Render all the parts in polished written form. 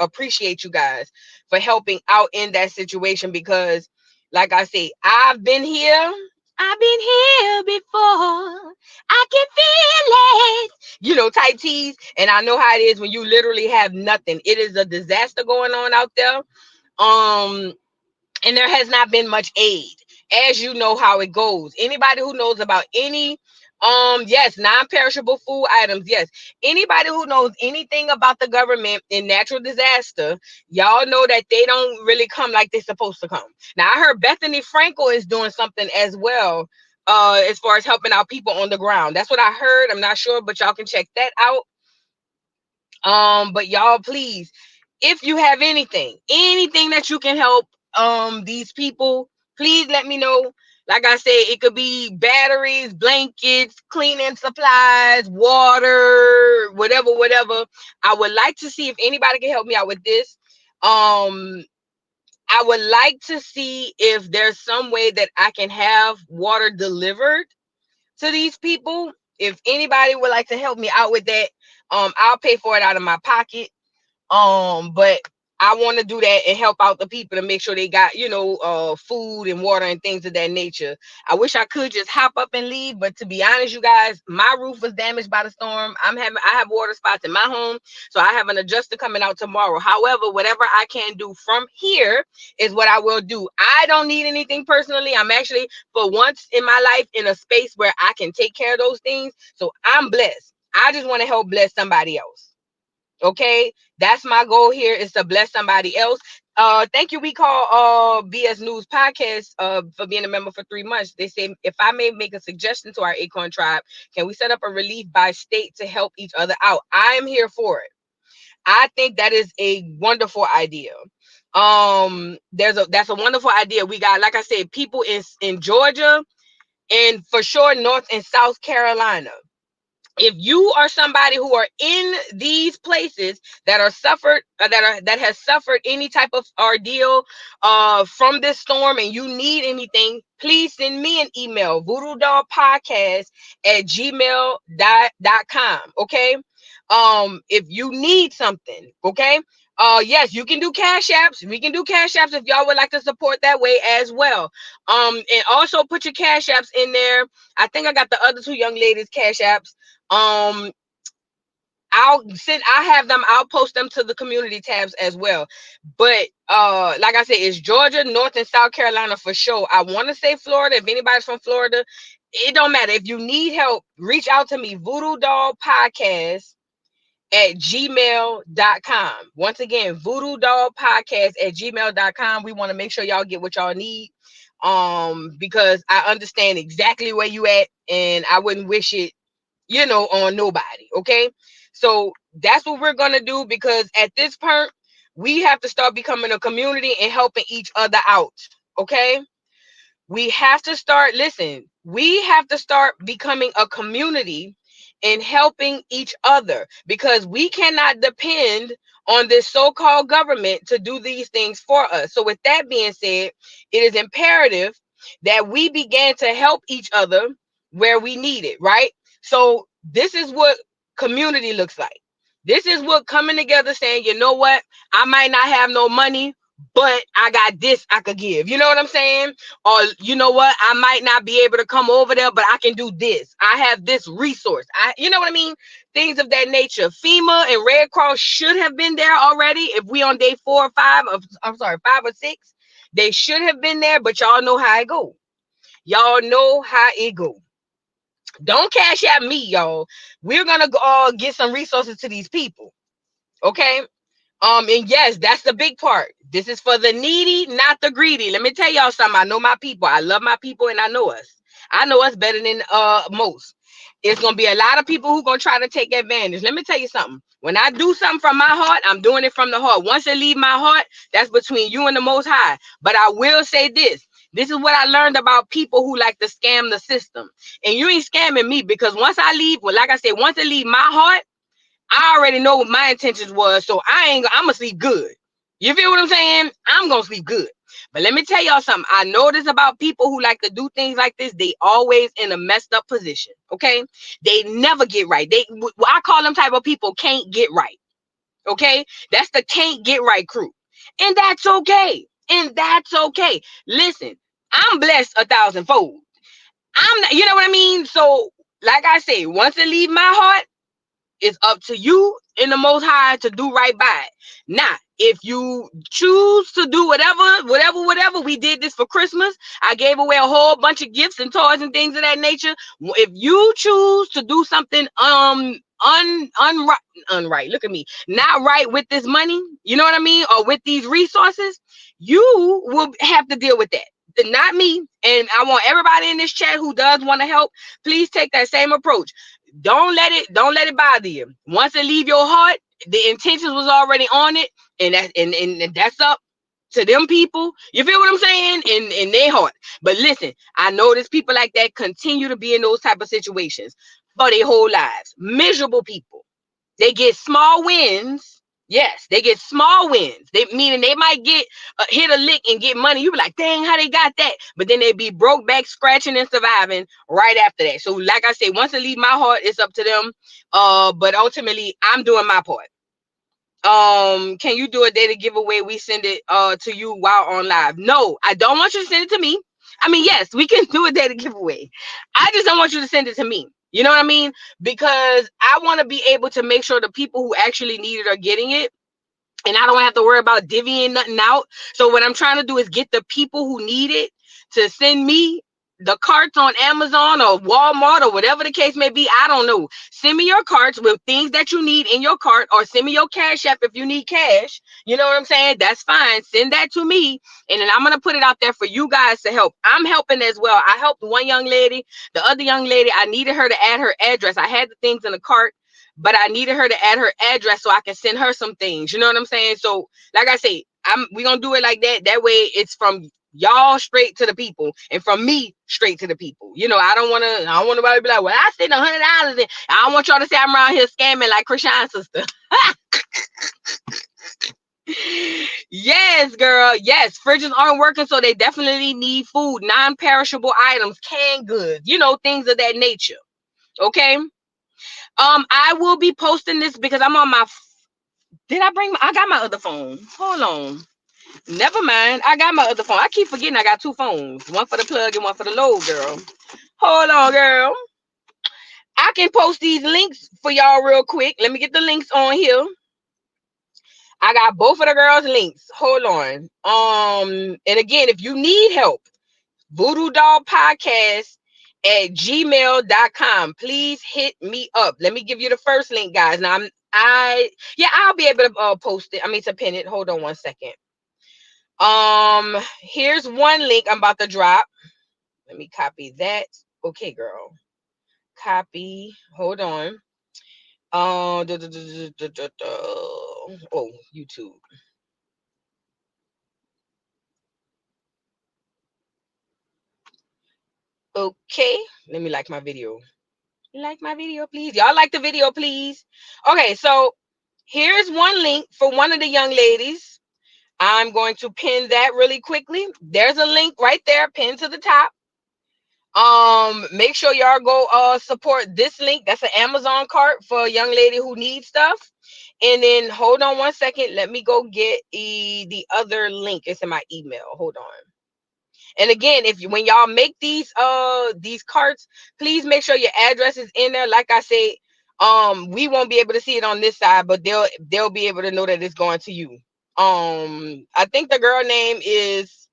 appreciate you guys for helping out in that situation, because like I say, I've been here. I've been here before. I can feel it. You know, tight tees. And I know how it is when you literally have nothing. It is a disaster going on out there. Um, and there has not been much aid, as you know how it goes. Anybody who knows about any yes, non-perishable food items, yes, anybody who knows anything about the government in natural disaster, y'all know that they don't really come like they're supposed to come. Now I heard Bethany Frankel is doing something as well, as far as helping out people on the ground. That's what I heard. I'm not sure, but y'all can check that out. But y'all, please, if you have anything that you can help these people, please let me know. Like I said, it could be batteries, blankets, cleaning supplies, water, whatever. I would like to see if anybody can help me out with this. I would like to see if there's some way that I can have water delivered to these people. If anybody would like to help me out with that, I'll pay for it out of my pocket. But I want to do that and help out the people to make sure they got, food and water and things of that nature. I wish I could just hop up and leave, but to be honest, you guys, my roof was damaged by the storm. I have water spots in my home, so I have an adjuster coming out tomorrow. However, whatever I can do from here is what I will do. I don't need anything personally. I'm actually, for once in my life, in a space where I can take care of those things. So I'm blessed. I just want to help bless somebody else. Okay, that's my goal here, is to bless somebody else. Thank you. We call BS News Podcast for being a member for 3 months. They say, if I may make a suggestion to our Acorn tribe, can we set up a relief by state to help each other out? I am here for it. I think that is a wonderful idea. That's a wonderful idea. We got, like I said, people in Georgia, and for sure North and South Carolina. If you are somebody who are in these places that are suffered, that has suffered any type of ordeal from this storm, and you need anything, please send me an email, voodoodollpodcast@gmail.com. Okay. If you need something, okay. Yes, you can do cash apps. We can do cash apps if y'all would like to support that way as well. And also put your cash apps in there. I think I got the other two young ladies' cash apps. I'll post them to the community tabs as well. But like I said, it's Georgia, North and South Carolina for sure. I want to say Florida. If anybody's from Florida, it don't matter. If you need help, reach out to me, voodoodollpodcast@gmail.com. Once again, voodoodollpodcast@gmail.com. We want to make sure y'all get what y'all need. Because I understand exactly where you at, and I wouldn't wish it, on nobody. Okay. So that's what we're going to do, because at this point, we have to start becoming a community and helping each other out. Okay. We have to start becoming a community and helping each other, because we cannot depend on this so-called government to do these things for us. So with that being said, it is imperative that we begin to help each other where we need it, right? So this is what community looks like. This is what coming together saying, you know what? I might not have no money, but I got this I could give. You know what I'm saying? Or you know what? I might not be able to come over there, but I can do this. I have this resource. You know what I mean? Things of that nature. FEMA and Red Cross should have been there already. If we on day 4 or 5 of, 5 or 6, they should have been there, but y'all know how it go. Y'all know how it go. Don't cash at me, y'all. We're gonna get some resources to these people. Okay. And yes, that's the big part. This is for the needy, not the greedy. Let me tell y'all something. I know my people. I love my people, and I know us. I know us better than most. It's gonna be a lot of people who gonna try to take advantage. Let me tell you something. When I do something from my heart, I'm doing it from the heart. Once it leave my heart, that's between you and the Most High. But I will say this. This is what I learned about people who like to scam the system. And you ain't scamming me, because once I leave, well, like I said, once it leave my heart, I already know what my intentions was, so I'm gonna sleep good. You feel what I'm saying? I'm gonna sleep good. But let me tell y'all something. I notice about people who like to do things like this, they always in a messed up position. Okay, they never get right. I call them type of people can't get right. Okay, that's the can't get right crew, and that's okay. And that's okay. Listen, I'm blessed 1,000-fold. I'm not, you know what I mean? So, like I say, once it leave my heart, it's up to you in the Most High to do right by it. Now, if you choose to do whatever, we did this for Christmas. I gave away a whole bunch of gifts and toys and things of that nature. If you choose to do something unright, look at me, not right with this money, you know what I mean, or with these resources, you will have to deal with that. Not me. And I want everybody in this chat who does want to help, please take that same approach. Don't let it bother you. Once it leave your heart, the intentions was already on it, and that's up to them people. You feel what I'm saying? In their heart. But listen, I know there's people like that continue to be in those type of situations for their whole lives. Miserable people. They get small wins. Yes, they get small wins. They meaning they might get hit a lick and get money. You be like, dang, how they got that? But then they be broke back, scratching and surviving right after that. So, like I say, once it leave my heart, it's up to them. But ultimately, I'm doing my part. Can you do a data giveaway? We send it to you while on live. No, I don't want you to send it to me. I mean, yes, we can do a data giveaway. I just don't want you to send it to me. You know what I mean? Because I want to be able to make sure the people who actually need it are getting it. And I don't have to worry about divvying nothing out. So what I'm trying to do is get the people who need it to send me the carts on Amazon or Walmart or whatever the case may be. I don't know. Send me your carts with things that you need in your cart, or send me your Cash App if you need cash. You know what I'm saying? That's fine. Send that to me, and then I'm going to put it out there for you guys to help. I'm helping as well. I helped one young lady. The other young lady, I needed her to add her address. I had the things in the cart, but I needed her to add her address so I can send her some things. You know what I'm saying? So, like I say, we gonna do it like that. That way, it's from y'all straight to the people, and from me straight to the people. You know, I don't want nobody to be like, well, I sent $100, and I don't want y'all to say I'm around here scamming like Krishan's sister. Yes, girl. Yes, fridges aren't working, so they definitely need food, non-perishable items, canned goods, things of that nature. Okay. I will be posting this because I'm on my. Did I bring? I got my other phone. Hold on. Never mind. I got my other phone. I keep forgetting I got two phones. One for the plug and one for the load, girl. Hold on, girl. I can post these links for y'all real quick. Let me get the links on here. I got both of the girls' links. Hold on. And again, if you need help, Voodoo Doll Podcast at gmail.com. Please hit me up. Let me give you the first link, guys. Now I'll be able to post it. I mean, to pin it. Hold on one second. Here's one link I'm about to drop. Let me copy that. Okay, girl. Copy. Hold on. Oh, YouTube. Okay, let me like my video. Like my video, please. Y'all like the video, please. Okay, so here's one link for one of the young ladies. I'm going to pin that really quickly. There's a link right there, pinned to the top. Make sure y'all go support this link. That's an Amazon cart for a young lady who needs stuff. And then hold on one second. Let me go get the other link. It's in my email. Hold on. And again, when y'all make these carts, please make sure your address is in there. Like I said, we won't be able to see it on this side, but they'll be able to know that it's going to you. I think the girl name is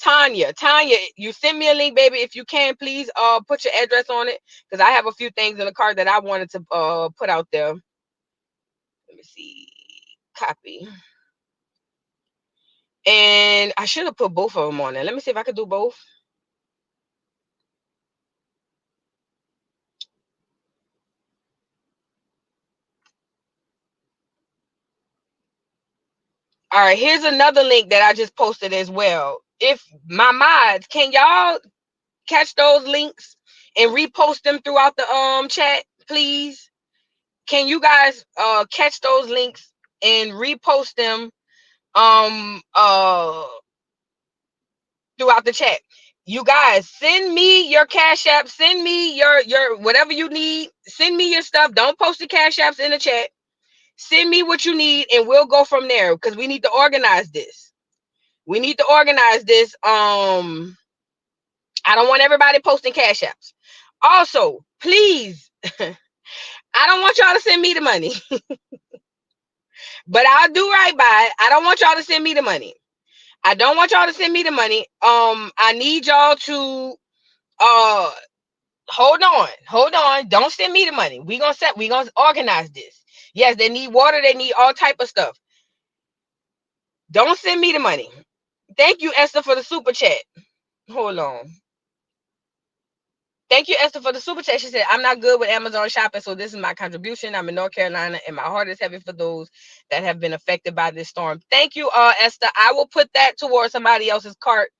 Tanya. Tanya, you send me a link, baby. If you can, please put your address on it, because I have a few things in the cart that I wanted to put out there. Let me see. Copy. And I should have put both of them on there. Let me see if I could do both. All right, here's another link that I just posted as well. If my mods, can y'all catch those links and repost them throughout the chat, please? Can you guys catch those links and repost them throughout the chat? You guys, send me your Cash App, send me your whatever you need, send me your stuff. Don't post the Cash Apps in the chat. Send me what you need and we'll go from there, because we need to organize this. We need to organize this. I don't want everybody posting cash apps. Also, please, I don't want y'all to send me the money, but I'll do right by it. I don't want y'all to send me the money. I don't want y'all to send me the money. I need y'all to uh hold on. Don't send me the money. We gonna organize this. Yes, they need water, they need all type of stuff. Don't send me the money. Thank you, Esther, for the super chat. Hold on. Thank you, Esther, for the super chat. She said, I'm not good with Amazon shopping, so this is my contribution. I'm in North Carolina, and my heart is heavy for those that have been affected by this storm. Thank you, Esther. I will put that towards somebody else's cart.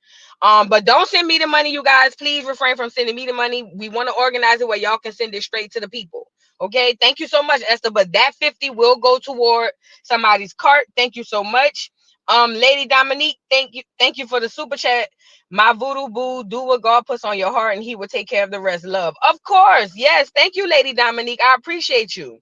But don't send me the money, you guys. Please refrain from sending me the money. We want to organize it where y'all can send it straight to the people. Okay, thank you so much, Esther. But that 50 will go toward somebody's cart. Thank you so much. Lady Dominique, thank you for the super chat. My voodoo boo, do what God puts on your heart and he will take care of the rest. Love. Of course. Yes. Thank you, Lady Dominique. I appreciate you.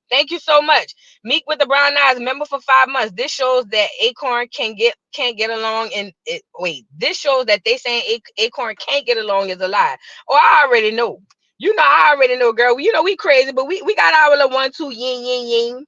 Thank you so much. Meek with the brown eyes, member for 5 months. This shows that Acorn can't get along. And wait, this shows that they saying Acorn can't get along is a lie. Oh, I already know. You know, I already know, girl. You know we crazy, but we got our little 1, 2, yin, yin, yin.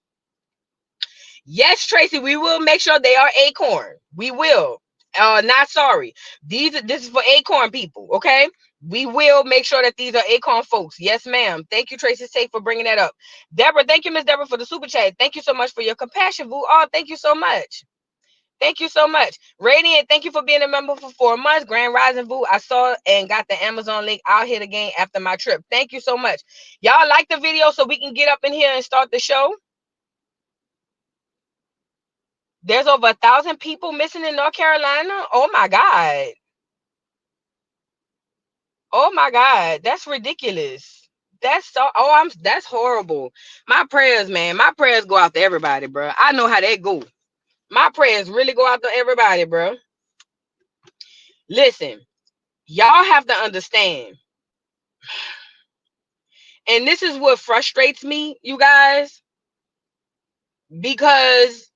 Yes, Tracy, we will make sure they are Acorn. We will. Not sorry. This is for Acorn people, okay? We will make sure that these are Acorn folks. Yes, ma'am. Thank you, Tracy Safe, for bringing that up. Deborah, thank you, Miss Deborah, for the super chat. Thank you so much for your compassion, Boo. Oh, thank you so much. Thank you so much. Radiant, thank you for being a member for 4 months. Grand Rising, Boo. I saw and got the Amazon link. I'll hit again after my trip. Thank you so much. Y'all like the video so we can get up in here and start the show? There's over 1,000 people missing in North Carolina. Oh my God. Oh my God. That's ridiculous. That's horrible. My prayers, man. My prayers go out to everybody, bro. I know how that go. My prayers really go out to everybody, bro. Listen, y'all have to understand. And this is what frustrates me, you guys, because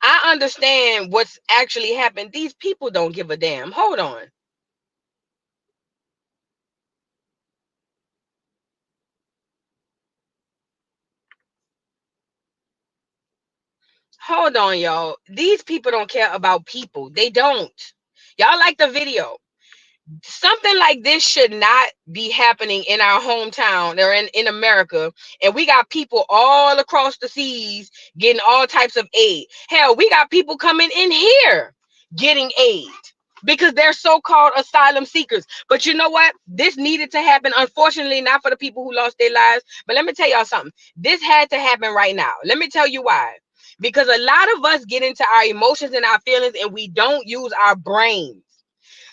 I understand what's actually happened. These people don't give a damn. Hold on. Hold on, y'all. These people don't care about people. They don't. Y'all like the video. Something like this should not be happening in our hometown or in America. And we got people all across the seas getting all types of aid. Hell, we got people coming in here getting aid because they're so-called asylum seekers. But you know what? This needed to happen. Unfortunately, not for the people who lost their lives. But let me tell y'all something. This had to happen right now. Let me tell you why. Because a lot of us get into our emotions and our feelings and we don't use our brains.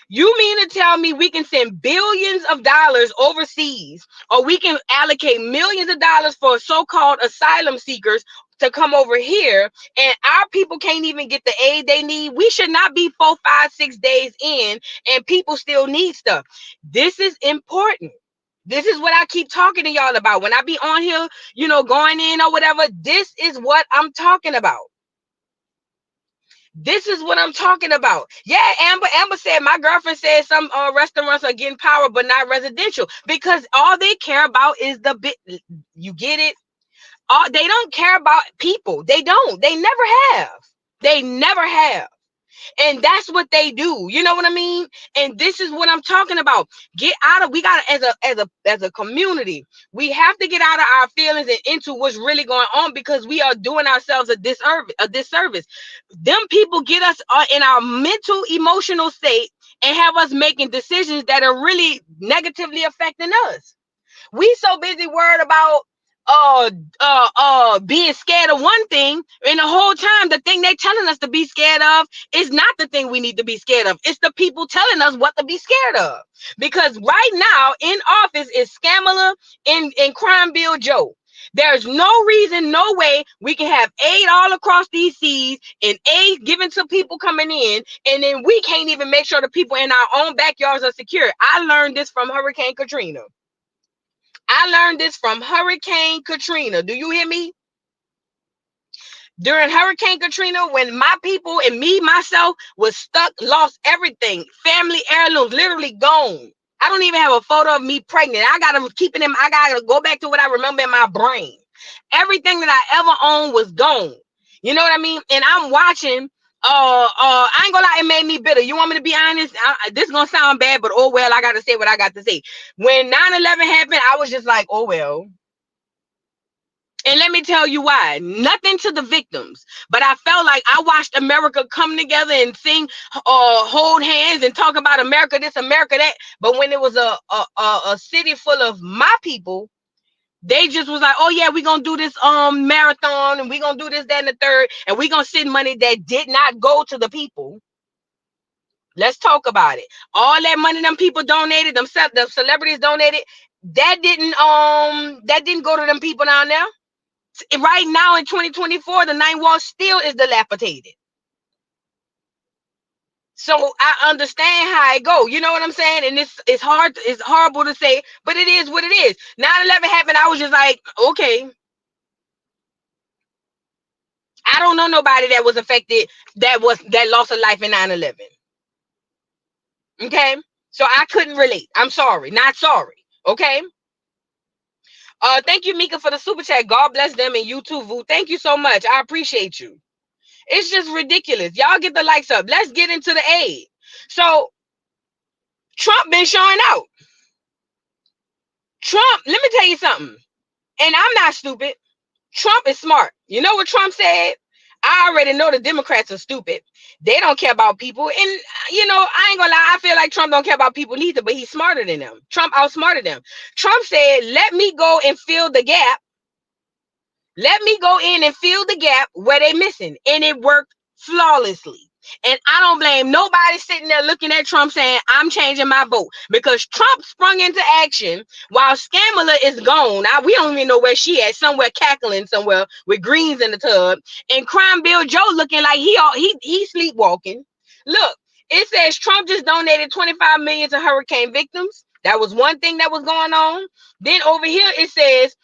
You mean to tell me we can send billions of dollars overseas, or we can allocate millions of dollars for so-called asylum seekers to come over here, and our people can't even get the aid they need? We should not be 4, 5, 6 days in, and people still need stuff. This is important. This is what I keep talking to y'all about. When I be on here, going in or whatever, this is what I'm talking about. This is what I'm talking about. Yeah, Amber said, my girlfriend said some restaurants are getting power, but not residential, because all they care about is the bit. You get it? They don't care about people. They don't. They never have. They never have. And that's what they do. You know what I mean? And this is what I'm talking about. We got as a community, we have to get out of our feelings and into what's really going on, because we are doing ourselves a disservice. Them people get us in our mental, emotional state and have us making decisions that are really negatively affecting us. We so busy worried about being scared of one thing, and the whole time the thing they telling us to be scared of is not the thing we need to be scared of. It's the people telling us what to be scared of. Because right now in office is Scamala and Crime Bill Joe. There's no reason, no way we can have aid all across these seas and aid given to people coming in, and then we can't even make sure the people in our own backyards are secure. I learned this from Hurricane Katrina. I learned this from Hurricane Katrina. Do you hear me? During Hurricane Katrina, when my people and me, myself, was stuck, lost everything, family heirlooms, literally gone. I don't even have a photo of me pregnant. I gotta keep it in. I gotta go back to what I remember in my brain. Everything that I ever owned was gone. You know what I mean? And I'm watching. I ain't gonna lie, it made me bitter. You want me to be honest? This is gonna sound bad, but oh well, I gotta say what I got to say. When 9/11 happened, I was just like, oh well. And let me tell you why. Nothing to the victims, but I felt like I watched America come together and sing, hold hands and talk about America this, America that. But when it was a city full of my people, they just was like, oh yeah, we're gonna do this marathon and we're gonna do this, that, and the third, and we're gonna send money that did not go to the people. Let's talk about it. All that money them people donated, the celebrities donated, that didn't go to them people down there. Right now in 2024, the ninth wall still is dilapidated. So I understand how it go. You know what I'm saying? And it's hard, it's horrible to say, but it is what it is. 9/11 happened. I was just like, okay. I don't know nobody that was affected, that lost a life in 9/11. Okay. So I couldn't relate. I'm sorry. Not sorry. Okay. Thank you, Mika, for the super chat. God bless them, and you too, Vu. Thank you so much. I appreciate you. It's just ridiculous. Y'all get the likes up. Let's get into the aid. So Trump been showing out. Trump, let me tell you something. And I'm not stupid. Trump is smart. You know what Trump said? I already know the Democrats are stupid. They don't care about people. And, you know, I ain't gonna lie. I feel like Trump don't care about people neither, but he's smarter than them. Trump outsmarted them. Trump said, let me go and fill the gap. Let me go in and fill the gap where they missing. And it worked flawlessly. And I don't blame nobody sitting there looking at Trump saying, I'm changing my vote. Because Trump sprung into action while Scamala is gone. We don't even know where she at, somewhere cackling somewhere with greens in the tub. And Crime Bill Joe looking like he sleepwalking. Look, it says Trump just donated $25 million to hurricane victims. That was one thing that was going on. Then over here it says,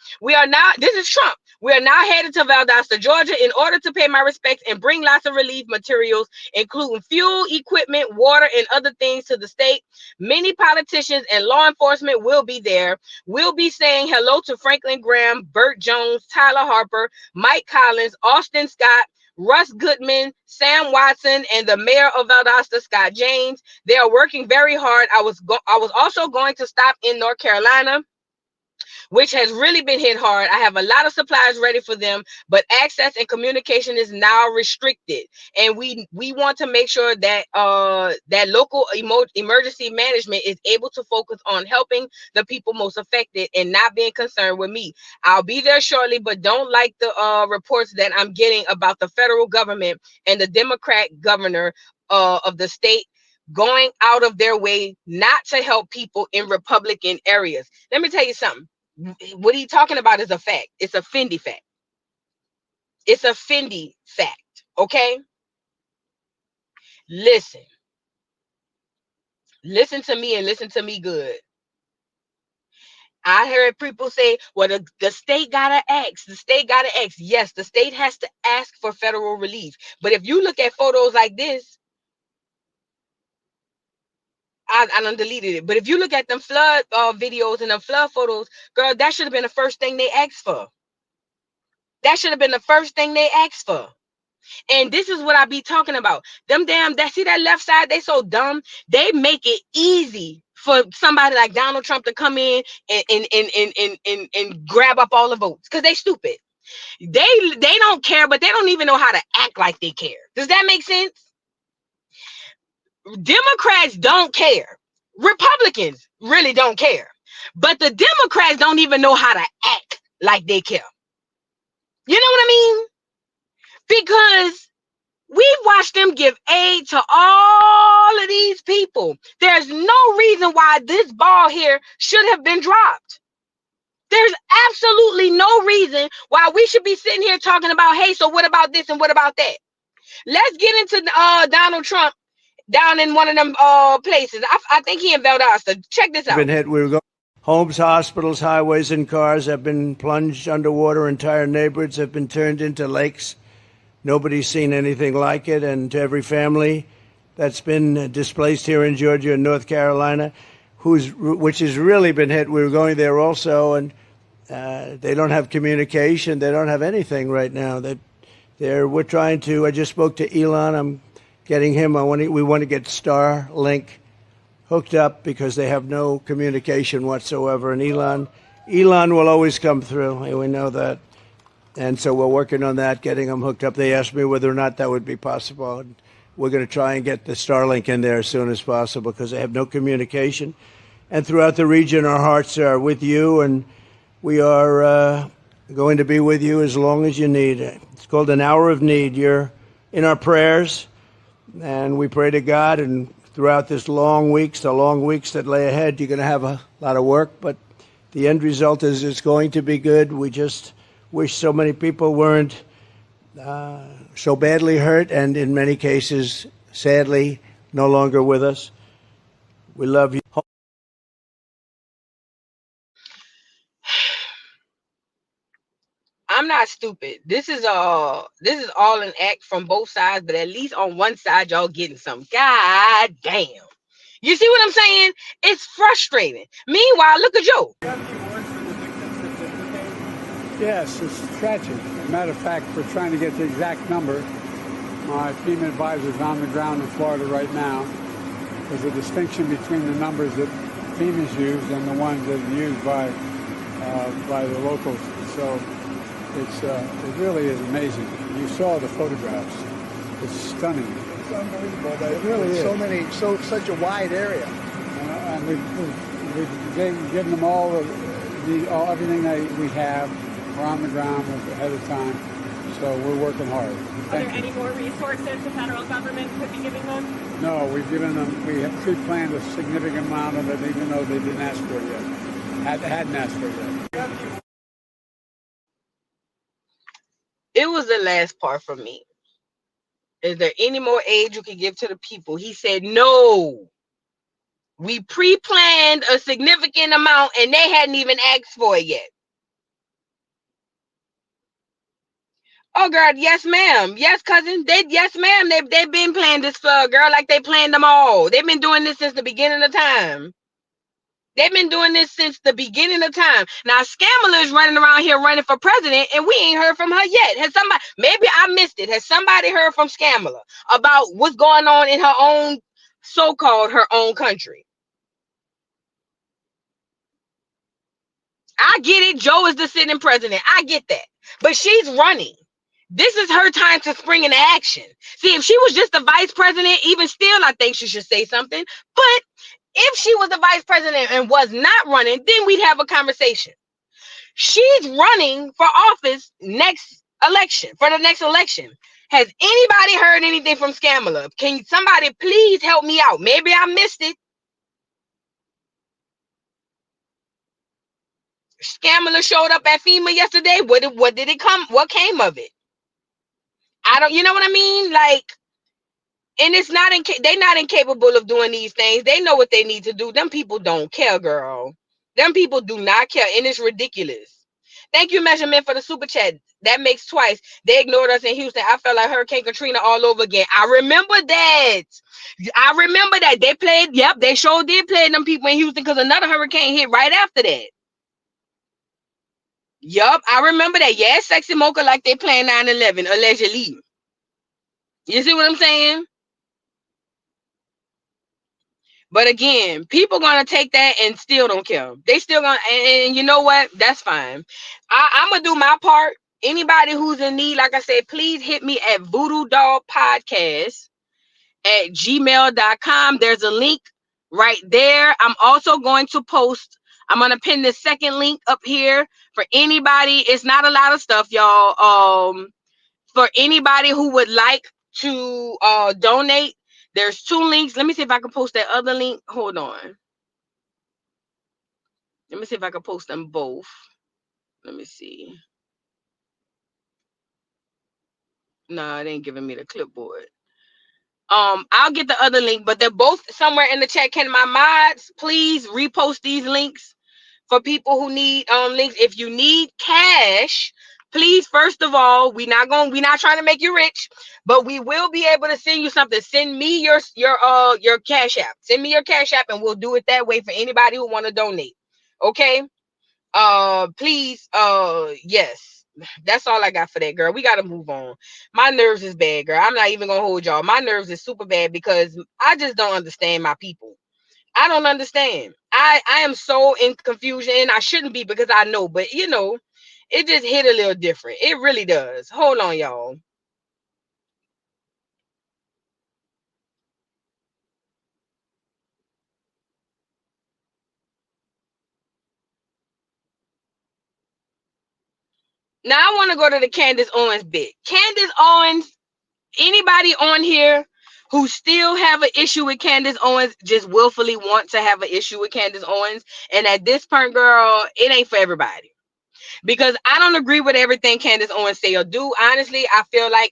this is Trump. We are now headed to Valdosta, Georgia, in order to pay my respects and bring lots of relief materials, including fuel, equipment, water, and other things to the state. Many politicians and law enforcement will be there. We'll be saying hello to Franklin Graham, Burt Jones, Tyler Harper, Mike Collins, Austin Scott, Russ Goodman, Sam Watson, and the mayor of Valdosta, Scott James. They are working very hard. I was also going to stop in North Carolina, which has really been hit hard. I have a lot of supplies ready for them, but access and communication is now restricted. And we want to make sure that that local emergency management is able to focus on helping the people most affected and not being concerned with me. I'll be there shortly, but don't like the reports that I'm getting about the federal government and the Democrat governor of the state going out of their way not to help people in Republican areas. Let me tell you something. What he's talking about is a fact. It's a Fendi fact. It's a Fendi fact. Okay? Listen to me and listen to me good. I heard people say, well, the state gotta ask. The state gotta ask. Yes, the state has to ask for federal relief. But if you look at photos like this, I done deleted it. But if you look at them flood videos and them flood photos, girl, that should have been the first thing they asked for. That should have been the first thing they asked for. And this is what I be talking about. Them damn, see that left side, they so dumb. They make it easy for somebody like Donald Trump to come in and grab up all the votes because they stupid. They don't care, but they don't even know how to act like they care. Does that make sense? Democrats don't care. Republicans really don't care. But the Democrats don't even know how to act like they care. You know what I mean? Because we've watched them give aid to all of these people. There's no reason why this ball here should have been dropped. There's absolutely no reason why we should be sitting here talking about, hey, so what about this and what about that? Let's get into Donald Trump down in one of them places. I think he in Valdosta. Check this out. Been hit. Homes, hospitals, highways, and cars have been plunged underwater. Entire neighborhoods have been turned into lakes. Nobody's seen anything like it. And to every family that's been displaced here in Georgia and North Carolina, which has really been hit. We were going there also, and they don't have communication. They don't have anything right now. We're trying to. I just spoke to Elon. I'm getting him. We want to get Starlink hooked up because they have no communication whatsoever. And Elon will always come through. We know that. And so we're working on that, getting them hooked up. They asked me whether or not that would be possible. And we're going to try and get the Starlink in there as soon as possible because they have no communication. And throughout the region, our hearts are with you, and we are going to be with you as long as you need. It's called an hour of need. You're in our prayers, and we pray to God. And throughout the long weeks that lay ahead, you're going to have a lot of work, but the end result is it's going to be good. We just wish so many people weren't so badly hurt, and in many cases, sadly, no longer with us. We love you. I'm not stupid. This is all an act from both sides, but at least on one side, y'all getting some. God damn. You see what I'm saying? It's frustrating. Meanwhile, look at Joe. Yes, it's tragic. As a matter of fact, we're trying to get the exact number. My FEMA advisor is on the ground in Florida right now. There's a distinction between the numbers that FEMA's used and the ones that are used by the locals. So it really is amazing. You saw the photographs. It's stunning. It's unbelievable. It really is. Such a wide area. And we've given them all everything that we have. We're on the ground ahead of time, so we're working hard. Are there any more resources the federal government could be giving them? No, we've given them. We have pre-planned a significant amount of it, even though they didn't ask for it yet. Hadn't asked for it yet. It was the last part for me. Is there any more aid you can give to the people? He said, no. We pre-planned a significant amount and they hadn't even asked for it yet. Oh, girl, yes, ma'am. Yes, cousin. Yes, ma'am. They've been planning this for a girl like they planned them all. They've been doing this since the beginning of time. They've been doing this since the beginning of time. Now, Scamala is running around here running for president, and we ain't heard from her yet. Has somebody, maybe I missed it. Has somebody heard from Scamala about what's going on in her own, so-called her own country? I get it. Joe is the sitting president. I get that. But she's running. This is her time to spring into action. See, if she was just the vice president, even still, I think she should say something. But if she was the vice president and was not running, then we'd have a conversation. She's running for office for the next election. Has anybody heard anything from Scamala? Can somebody please help me out? Maybe I missed it. Scamala showed up at FEMA yesterday. What did it come? What came of it? I don't, you know what I mean? Like, and it's not, they're not incapable of doing these things. They know what they need to do. Them people don't care, girl. Them people do not care, and it's ridiculous. Thank you, Measurement, for the super chat. That makes twice. They ignored us in Houston. I felt like Hurricane Katrina all over again. I remember that. They played, yep, they sure did play them people in Houston because another hurricane hit right after that. Yup, I remember that. Yeah, Sexy Mocha like they playing 9/11, allegedly. You see what I'm saying? But again, people gonna take that and still don't care. They still gonna, and you know what? That's fine. I'm gonna do my part. Anybody who's in need, like I said, please hit me at voodoodollpodcast@gmail.com. There's a link right there. I'm also going to post. I'm gonna pin the second link up here for anybody. It's not a lot of stuff, y'all. For anybody who would like to donate, there's two links. Let me see if I can post that other link. Hold on. Let me see if I can post them both. Let me see. No, it ain't giving me the clipboard. I'll get the other link, but they're both somewhere in the chat. Can my mods please repost these links for people who need links? If you need cash, please, first of all, we're not trying to make you rich, but we will be able to send you something. Send me your Cash App. Send me your Cash App, and we'll do it that way for anybody who want to donate. Okay. Please, yes. That's all I got for that, girl. We gotta move on. My nerves is bad, girl. I'm not even gonna hold y'all. My nerves is super bad because I just don't understand my people. I don't understand. I am so in confusion, and I shouldn't be because I know, but it just hit a little different. It really does. Hold on, y'all. Now I want to go to the Candace Owens bit. Candace Owens, anybody on here who still have an issue with Candace Owens just willfully want to have an issue with Candace Owens. And at this point, girl, it ain't for everybody. Because I don't agree with everything Candace Owens say or do. Honestly, I feel like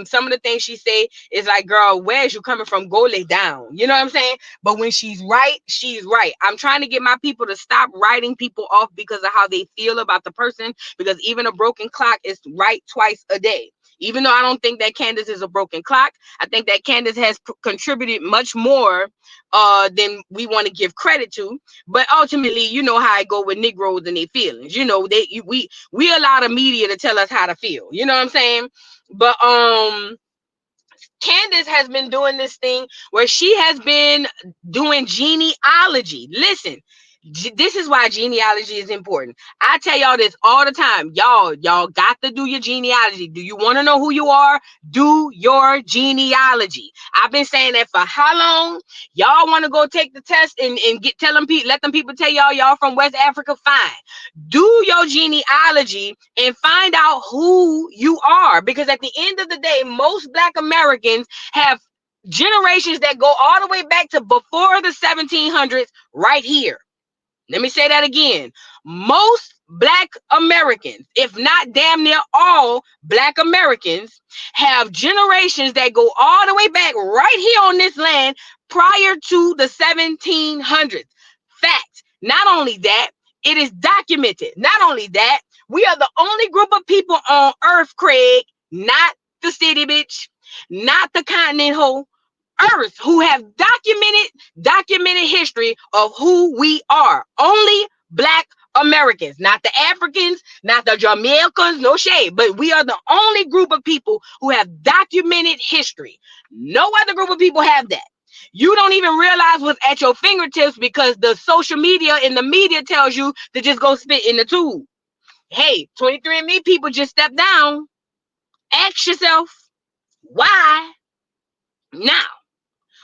some of the things she say is like, girl, where's you coming from? Go lay down. You know what I'm saying? But when she's right, she's right. I'm trying to get my people to stop writing people off because of how they feel about the person, because even a broken clock is right twice a day. Even though I don't think that Candace is a broken clock, I think that Candace has contributed much more than we want to give credit to. But ultimately, you know how I go with Negroes and their feelings. We allow the media to tell us how to feel. You know what I'm saying? But Candace has been doing this thing where she has been doing genealogy. Listen, this is why genealogy is important. I tell y'all this all the time. Y'all got to do your genealogy. Do you want to know who you are? Do your genealogy. I've been saying that for how long? Y'all want to go take the test and let them people tell y'all from West Africa? Fine. Do your genealogy and find out who you are. Because at the end of the day, most Black Americans have generations that go all the way back to before the 1700s right here. Let me say that again. Most Black Americans, if not damn near all Black Americans, have generations that go all the way back right here on this land prior to the 1700s. Fact. Not only that, it is documented. Not only that, we are the only group of people on Earth, Craig, not the city, bitch, not the continent, hoe, Earth, who have documented history of who we are. Only Black Americans, not the Africans, not the Jamaicans, no shade, but we are the only group of people who have documented history. No other group of people have that. You don't even realize what's at your fingertips because the social media and the media tells you to just go spit in the tube. Hey, 23andMe people, just step down. Ask yourself, why now?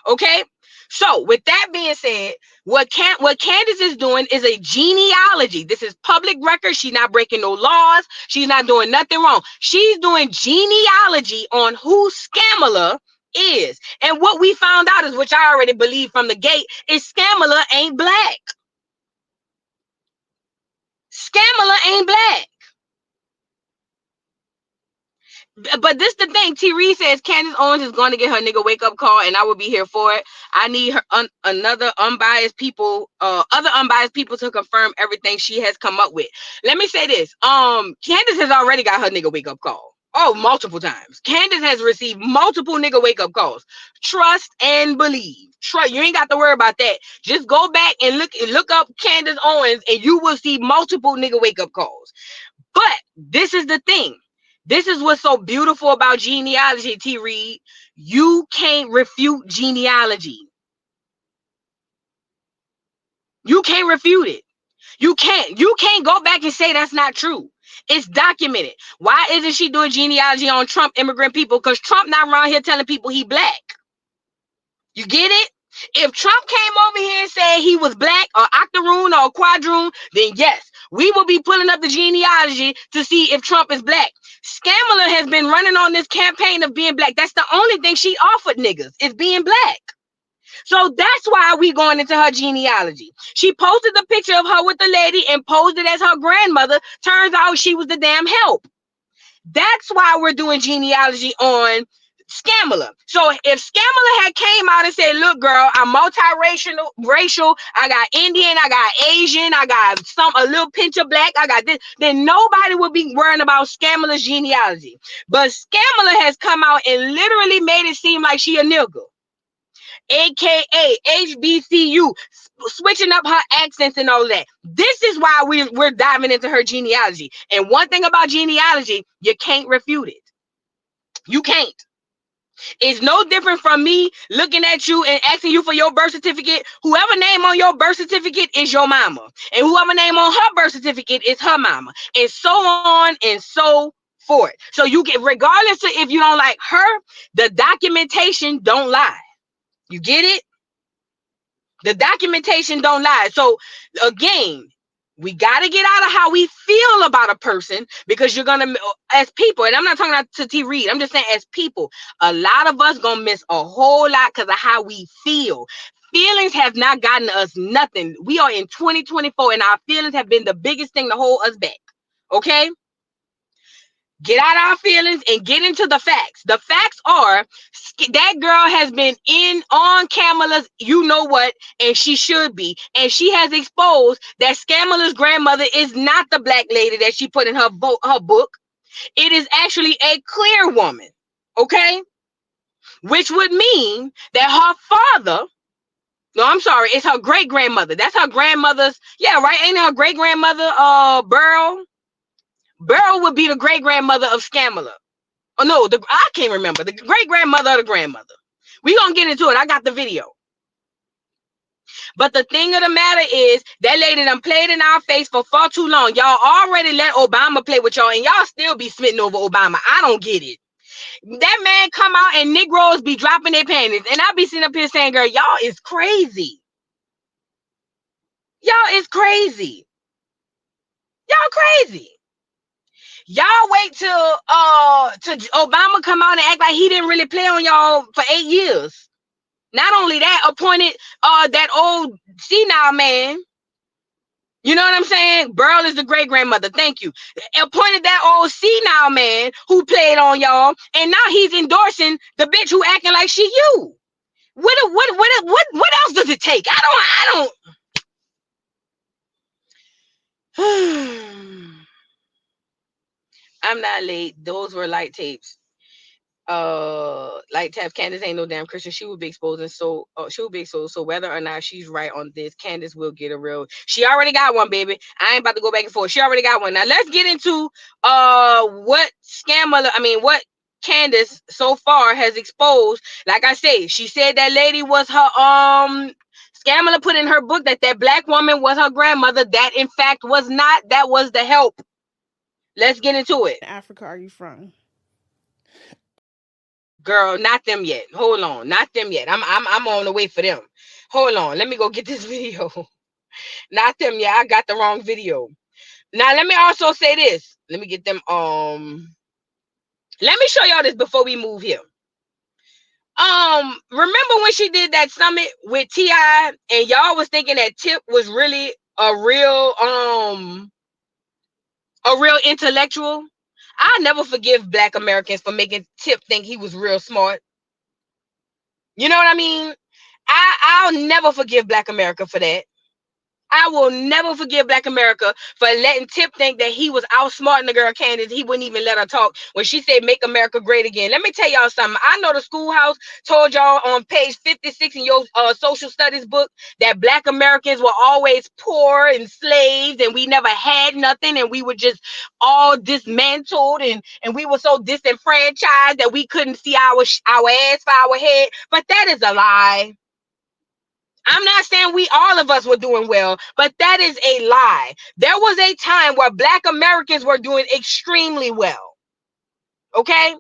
Okay. So with that being said, what Candace is doing is a genealogy. This is public record. She's not breaking no laws. She's not doing nothing wrong. She's doing genealogy on who Scamala is. And what we found out is, which I already believe from the gate, is Scamala ain't Black. Scamala ain't Black. But this the thing. T. Reed says Candace Owens is going to get her nigga wake up call, and I will be here for it. I need her other unbiased people to confirm everything she has come up with. Let me say this. Candace has already got her nigga wake up call. Oh, multiple times. Candace has received multiple nigga wake up calls. Trust and believe. Trust. You ain't got to worry about that. Just go back and look up Candace Owens, and you will see multiple nigga wake up calls. But this is the thing. This is what's so beautiful about genealogy, T. Reed. You can't refute genealogy. You can't refute it. You can't go back and say that's not true. It's documented. Why isn't she doing genealogy on Trump immigrant people? Because Trump not around here telling people he Black. You get it? If Trump came over here and said he was Black or octoroon or quadroon, then yes, we will be pulling up the genealogy to see if Trump is Black. Scamala has been running on this campaign of being Black. That's the only thing she offered niggas, is being Black. So that's why we going into her genealogy. She posted the picture of her with the lady and posed it as her grandmother. Turns out she was the damn help. That's why we're doing genealogy on Scamala. So if Scamala had came out and said, look, girl, I'm multiracial, I got Indian, I got Asian, I got a little pinch of black, I got this, then nobody would be worrying about Scamala's genealogy. But Scamala has come out and literally made it seem like she a nigga, aka HBCU, switching up her accents and all that. This is why we're diving into her genealogy. And one thing about genealogy, you can't refute it. You can't. It's no different from me looking at you and asking you for your birth certificate. Whoever name on your birth certificate is your mama, and whoever name on her birth certificate is her mama, and so on and so forth. So you get, regardless of if you don't like her, the documentation don't lie. You get it? The documentation don't lie. So again, we got to get out of how we feel about a person, because you're going to, as people, and I'm not talking about to T Reed, I'm just saying as people, a lot of us going to miss a whole lot because of how we feel. Feelings have not gotten us nothing. We are in 2024 and our feelings have been the biggest thing to hold us back. Okay? Get out our feelings and get into the facts. The facts are that girl has been on Scamala's, you know what, and she should be. And she has exposed that Scamala's grandmother is not the black lady that she put in her book. It is actually a clear woman, okay? Which would mean that her father, no, I'm sorry, it's her great grandmother. That's her grandmother's, yeah, right? Ain't her great grandmother, Burl? Burl would be the great grandmother of Scamala. Oh no, I can't remember. The great grandmother of the grandmother. We gonna get into it. I got the video. But the thing of the matter is, that lady done played in our face for far too long. Y'all already let Obama play with y'all, and y'all still be smitten over Obama. I don't get it. That man come out and Negroes be dropping their panties, and I be sitting up here saying, girl, y'all is crazy. Y'all is crazy. Y'all crazy. Y'all wait till Obama come out and act like he didn't really play on y'all for 8 years. Not only that, appointed that old senile man. You know what I'm saying? Burl is the great grandmother. Thank you. Appointed that old senile man who played on y'all, and now he's endorsing the bitch who acting like she you. What else does it take? I don't. I'm not late. Those were light tapes. Light tap. Candace ain't no damn Christian. She will be exposing. So she will be exposed. So whether or not she's right on this, Candace will get a real. She already got one, baby. I ain't about to go back and forth. She already got one. Now let's get into what what Candace so far has exposed. Like I say, she said that lady was her Scamala put in her book that black woman was her grandmother. That in fact was not. That was the help. Let's get into it. Africa are you from? Girl, not them yet. Hold on, not them yet. I'm on the way for them. Hold on, let me go get this video. Not them yet. I got the wrong video. Now let me also say this. Let me get them. Let me show y'all this before we move here. Remember when she did that summit with T.I. and y'all was thinking that Tip was really a real intellectual? I never forgive Black Americans for making Tip think he was real smart. You know what I mean? I'll never forgive Black America for that. I will never forgive Black America for letting Tip think that he was outsmarting the girl Candace. He wouldn't even let her talk when she said, make America great again. Let me tell y'all something. I know the schoolhouse told y'all on page 56 in your social studies book that Black Americans were always poor and slaves, and we never had nothing, and we were just all dismantled, and we were so disenfranchised that we couldn't see our ass for our head. But that is a lie. I'm not saying all of us were doing well, but that is a lie. There was a time where Black Americans were doing extremely well. Okay?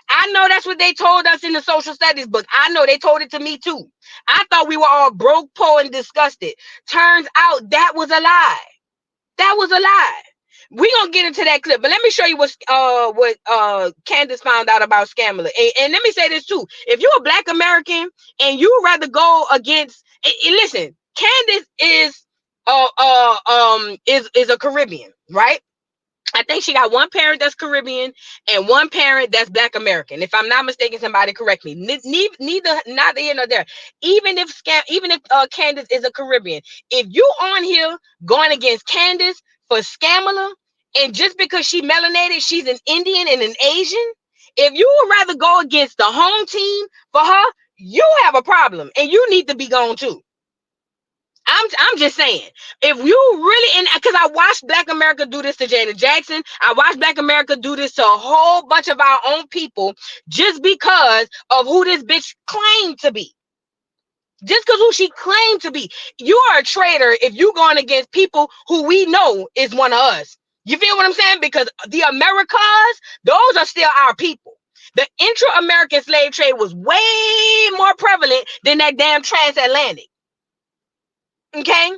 I know that's what they told us in the social studies book. I know they told it to me too. I thought we were all broke, poor, and disgusted. Turns out that was a lie. That was a lie. We're gonna get into that clip, but let me show you what Candace found out about Scamala. And let me say this too. If you're a Black American and you rather go against listen, Candace is a Caribbean, right? I think she got one parent that's Caribbean and one parent that's Black American. If I'm not mistaken, somebody correct me. Neither here nor there. Even if Candace is a Caribbean, if you on here going against Candace for Scamala, and just because she melanated, she's an Indian and an Asian. If you would rather go against the home team for her, you have a problem, and you need to be gone too. I'm just saying, if you really, and because I watched Black America do this to Janet Jackson, I watched Black America do this to a whole bunch of our own people just because of who this bitch claimed to be. Just because who she claimed to be. You are a traitor if you going against people who we know is one of us. You feel what I'm saying? Because the Americas, those are still our people. The intra-American slave trade was way more prevalent than that damn transatlantic. Okay?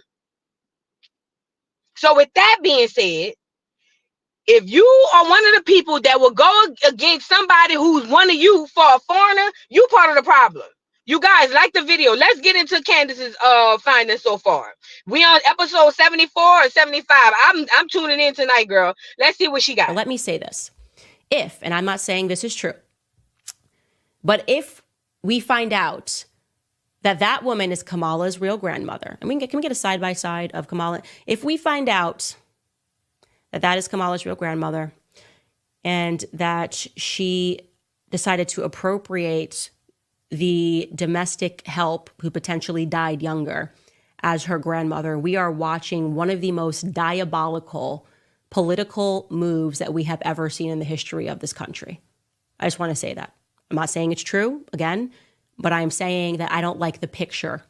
So with that being said, if you are one of the people that will go against somebody who's one of you for a foreigner, you part of the problem. You guys like the video. Let's get into Candace's findings so far. We on episode 74 or 75. I'm tuning in tonight, girl. Let's see what she got. Let me say this. If, and I'm not saying this is true, but if we find out that that woman is Kamala's real grandmother, and can we get a side-by-side of Kamala? If we find out that that is Kamala's real grandmother and that she decided to appropriate the domestic help who potentially died younger as her grandmother, we are watching one of the most diabolical political moves that we have ever seen in the history of this country. I just want to say that. I'm not saying it's true, again, but I'm saying that I don't like the picture.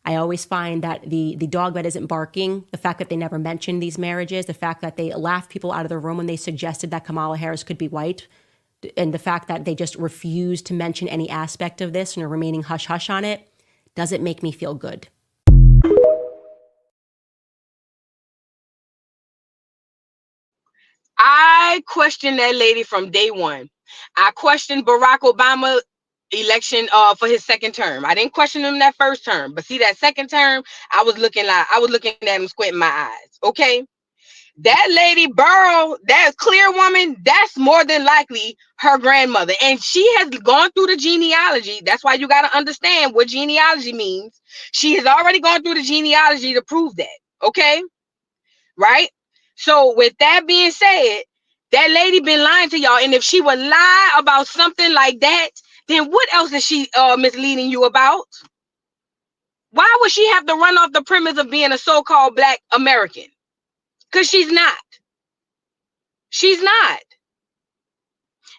I always find that the dog that isn't barking, the fact that they never mentioned these marriages, the fact that they laughed people out of the room when they suggested that Kamala Harris could be white, and the fact that they just refused to mention any aspect of this and are remaining hush-hush on it, doesn't make me feel good. I questioned that lady from day one. I questioned Barack Obama election for his second term. I didn't question him that first term, but see that second term, I was looking at him squinting my eyes. Okay. That lady Burrow, that clear woman, that's more than likely her grandmother. And she has gone through the genealogy. That's why you got to understand what genealogy means. She has already gone through the genealogy to prove that. Okay. Right. So with that being said, that lady been lying to y'all. And if she would lie about something like that, then what else is she misleading you about? Why would she have to run off the premise of being a so-called Black American? Because she's not. She's not.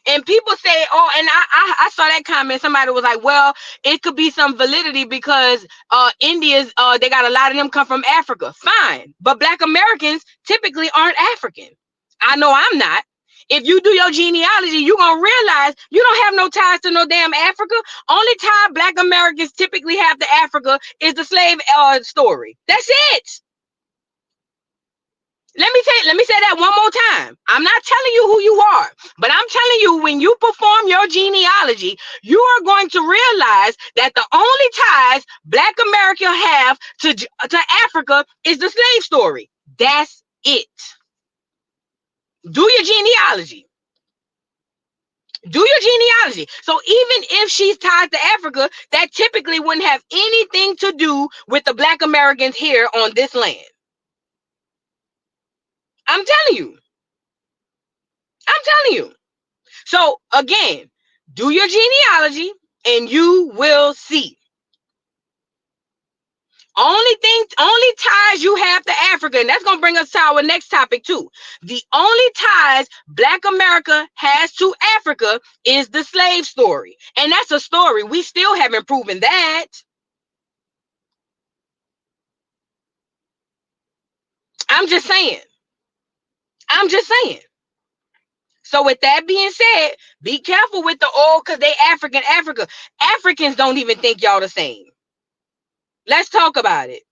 And people say, oh, and I saw that comment. Somebody was like, well, it could be some validity because Indians, they got a lot of them come from Africa. Fine. But Black Americans typically aren't African. I know I'm not. If you do your genealogy, you're going to realize you don't have no ties to no damn Africa. Only tie Black Americans typically have to Africa is the slave story. That's it. Let me say that one more time. I'm not telling you who you are, but I'm telling you, when you perform your genealogy, you are going to realize that the only ties Black America have to Africa is the slave story. That's it. Do your genealogy. Do your genealogy. So even if she's tied to Africa, that typically wouldn't have anything to do with the Black Americans here on this land. I'm telling you. I'm telling you. So again, do your genealogy and you will see. Only ties you have to Africa, and that's going to bring us to our next topic too. The only ties Black America has to Africa is the slave story. And that's a story. We still haven't proven that. I'm just saying. So with that being said, be careful with the old because they African Africa. Africans don't even think y'all the same. Let's talk about it.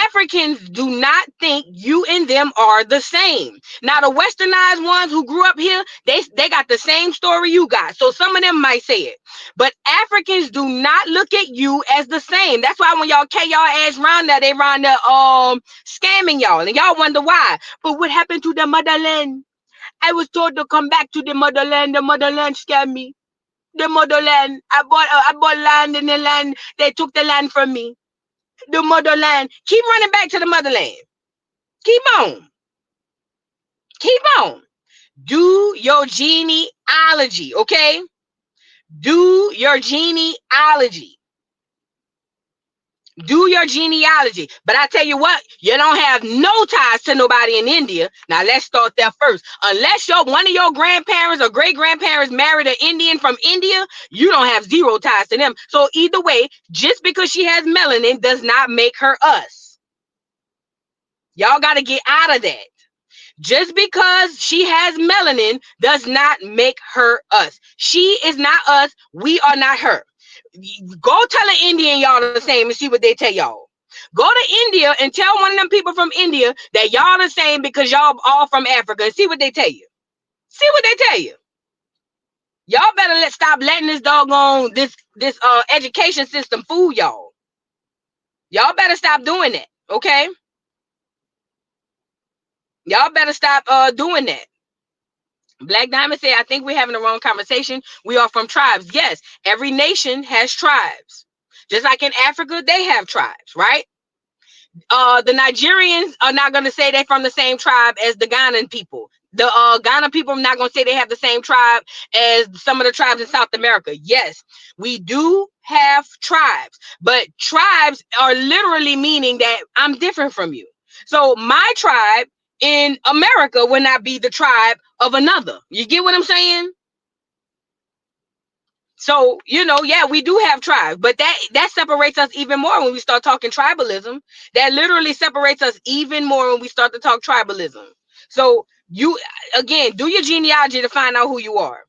Africans do not think you and them are the same. Now, the westernized ones who grew up here, they got the same story you got. So some of them might say it. But Africans do not look at you as the same. That's why when y'all carry y'all ass round there, they round there scamming y'all. And y'all wonder why. But what happened to the motherland? I was told to come back to the motherland. The motherland scammed me. The motherland. I bought land in the land. They took the land from me. The motherland. Keep running back to the motherland. Keep on. Keep on. Do your genealogy, okay? Do your genealogy. Do your genealogy. But I tell you what, you don't have no ties to nobody in India. Now let's start there first. Unless one of your grandparents or great-grandparents married an Indian from India, you don't have zero ties to them. So either way, just because she has melanin does not make her us. Y'all got to get out of that. Just because she has melanin does not make her us. She is not us. We are not her. Go tell an Indian y'all the same and see what they tell y'all. Go to India and tell one of them people from India that y'all the same because y'all all from Africa and see what they tell you. See what they tell you. Y'all better stop letting this doggone this education system fool y'all. Y'all better stop doing that, okay? Y'all better stop doing that. Black Diamond said, I think we're having the wrong conversation. We are from tribes. Yes, every nation has tribes. Just like in Africa, they have tribes, right? The Nigerians are not going to say they're from the same tribe as the Ghanaian people. The Ghana people are not going to say they have the same tribe as some of the tribes in South America. Yes, we do have tribes, but tribes are literally meaning that I'm different from you. So my tribe in America will not be the tribe of another. You get what I'm saying? So, yeah, we do have tribes, but that separates us even more when we start talking tribalism. That literally separates us even more when we start to talk tribalism. So you, again, do your genealogy to find out who you are.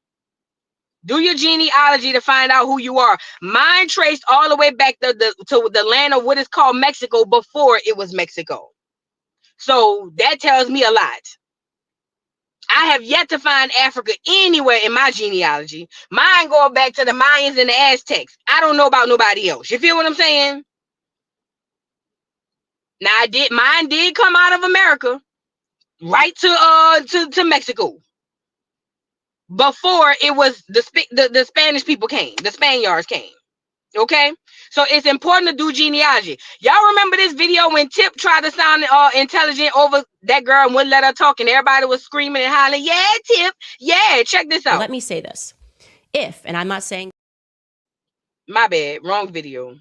Do your genealogy to find out who you are. Mine traced all the way back to the land of what is called Mexico before it was Mexico. So that tells me a lot. I have yet to find Africa anywhere in my genealogy. Mine going back to the Mayans and the Aztecs. I don't know about nobody else. You feel what I'm saying? Now mine did come out of America, right to Mexico. Before it was the Spanish people came, the Spaniards came. Okay, so it's important to do genealogy. Y'all remember this video when Tip tried to sound intelligent over that girl and wouldn't let her talk, and everybody was screaming and hollering, "Yeah, Tip, yeah." Check this out. Let me say this: and I'm not saying, my bad, wrong video.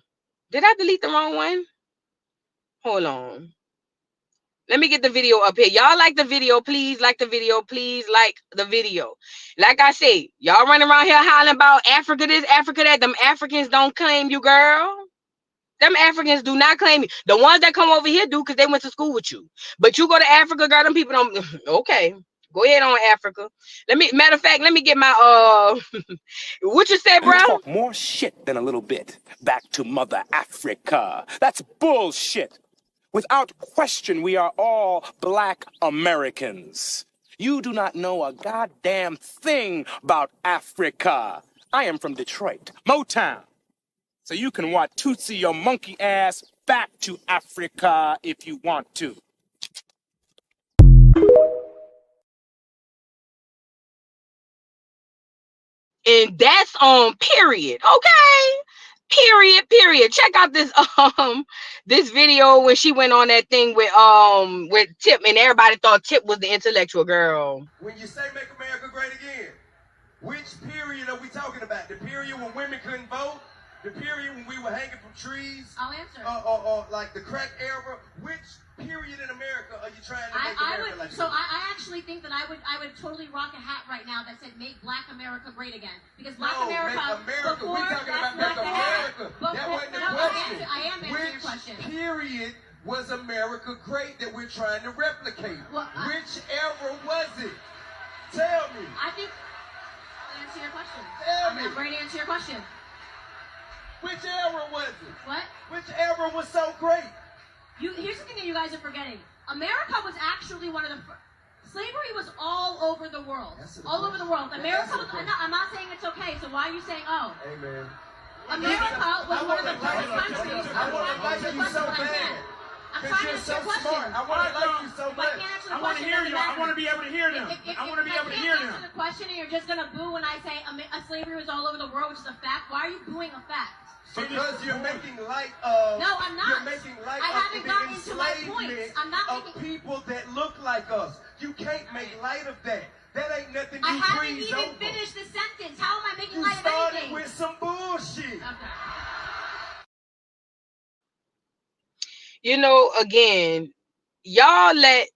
Did I delete the wrong one? Hold on. Let me get the video up here. Y'all like the video, please like the video, please like the video. Like I say, y'all running around here hollering about Africa this, Africa that. Them Africans don't claim you, girl. Them Africans do not claim you. The ones that come over here do because they went to school with you. But you go to Africa, girl, them people don't. Okay, go ahead on Africa. Matter of fact, let me get my what you say, bro? You talk more shit than a little bit. Back to Mother Africa. That's bullshit. Without question, we are all Black Americans. You do not know a goddamn thing about Africa. I am from Detroit, Motown. So you can Watusi your monkey ass back to Africa if you want to. And that's on period. Okay. Period. Check out this video when she went on that thing with Tip, and everybody thought Tip was the intellectual girl. When you say make America great again, which period are we talking about? The period when women couldn't vote? The period when we were hanging from trees? I'll answer. Or like the crack era? Which period in America are you trying to make America like? So I actually think that I would totally rock a hat right now that said "Make Black America Great Again" because Black America. Make America. We're talking about make America. That wasn't the question. I am answering your question. Which period was America great that we're trying to replicate? Which era was it? Tell me. I think I'll answer your question. Tell me. I'm ready to answer your question. Which era was it? What? Which era was so great? Here's the thing that you guys are forgetting. America was actually one of the slavery was all over the world. All over the world. America was, I'm not saying it's okay, so why are you saying, oh? Amen. America was one of the first countries. I want to like you so bad. I'm trying to answer your question. I want to like you so But I much. can't answer the I want to question. hear you. I want to be able to hear them. I want to be able to hear If I can't them. answer the question and you're just going to boo when I say slavery was all over the world, which is a fact, why are you booing a fact? Because you're making light of. No, I'm not. You're making light I of haven't the gotten into my enslavement points. I'm not of making. people that look like us. You can't make light of that. That ain't nothing I you haven't breeze even over. finished the sentence. How am I making You light of started anything? with some bullshit. Okay. You know, again, y'all let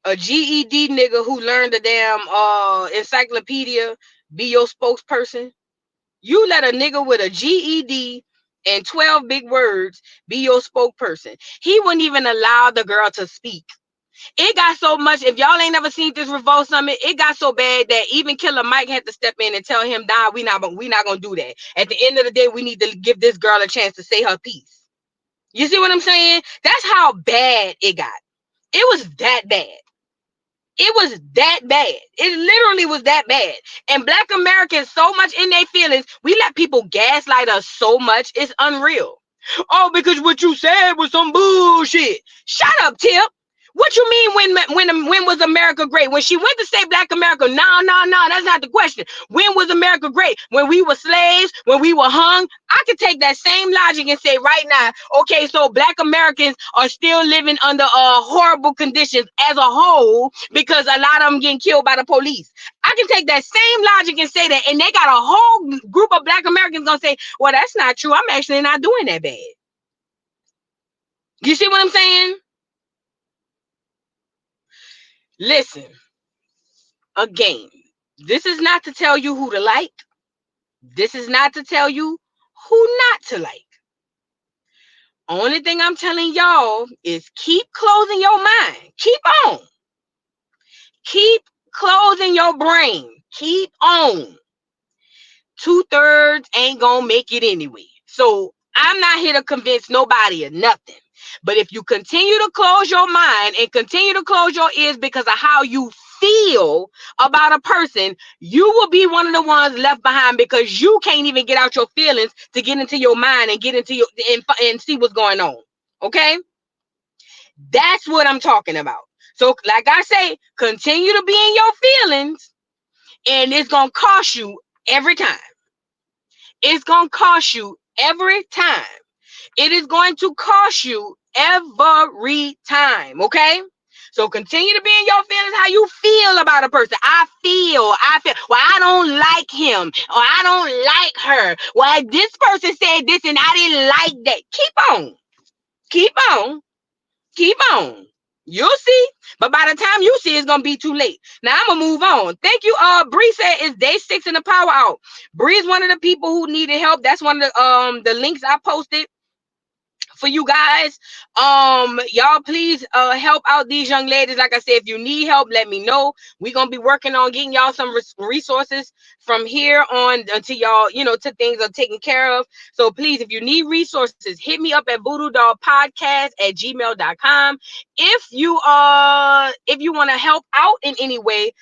a GED nigga who learned the damn encyclopedia be your spokesperson. You let a nigga with a GED and 12 big words be your spokesperson. He wouldn't even allow the girl to speak. It got so much. If y'all ain't never seen this Revolt Summit, it got so bad that even Killer Mike had to step in and tell him, "Nah, we not gonna do that. At the end of the day, we need to give this girl a chance to say her piece." You see what I'm saying? That's how bad it got. It was that bad. It was that bad. It literally was that bad. And Black Americans so much in their feelings. We let people gaslight us so much. It's unreal. Oh, because what you said was some bullshit. Shut up, Tip. What you mean when was America great? When she went to say Black America, no, that's not the question. When was America great? When we were slaves, when we were hung? I could take that same logic and say right now, okay, so Black Americans are still living under horrible conditions as a whole because a lot of them getting killed by the police. I can take that same logic and say that, and they got a whole group of Black Americans gonna say, well, that's not true. I'm actually not doing that bad. You see what I'm saying? Listen, again, this is not to tell you who to like. This is not to tell you who not to like. Only thing I'm telling y'all is keep closing your mind. Keep on. Keep closing your brain. Keep on. 2/3 ain't gonna make it anyway. So I'm not here to convince nobody of nothing. But if you continue to close your mind and continue to close your ears because of how you feel about a person, you will be one of the ones left behind because you can't even get out your feelings to get into your mind and get into your and see what's going on. Okay? That's what I'm talking about. So, like I say, continue to be in your feelings, and it's gonna cost you every time. It's gonna cost you every time. It is going to cost you every time, okay? So continue to be in your feelings, how you feel about a person. I feel, well, I don't like him, or I don't like her. Well, this person said this and I didn't like that. Keep on. You'll see. But by the time you see, it's gonna be too late. Now I'm gonna move on. Thank you. Bree said it's day 6 in the power out. Bree is one of the people who needed help. That's one of the links I posted for you guys. Y'all please help out these young ladies. Like I said, if you need help, let me know. We're gonna be working on getting y'all some resources from here on until y'all, till things are taken care of. So please, if you need resources, hit me up at voodoodollpodcast@gmail.com. If you want to help out in any way,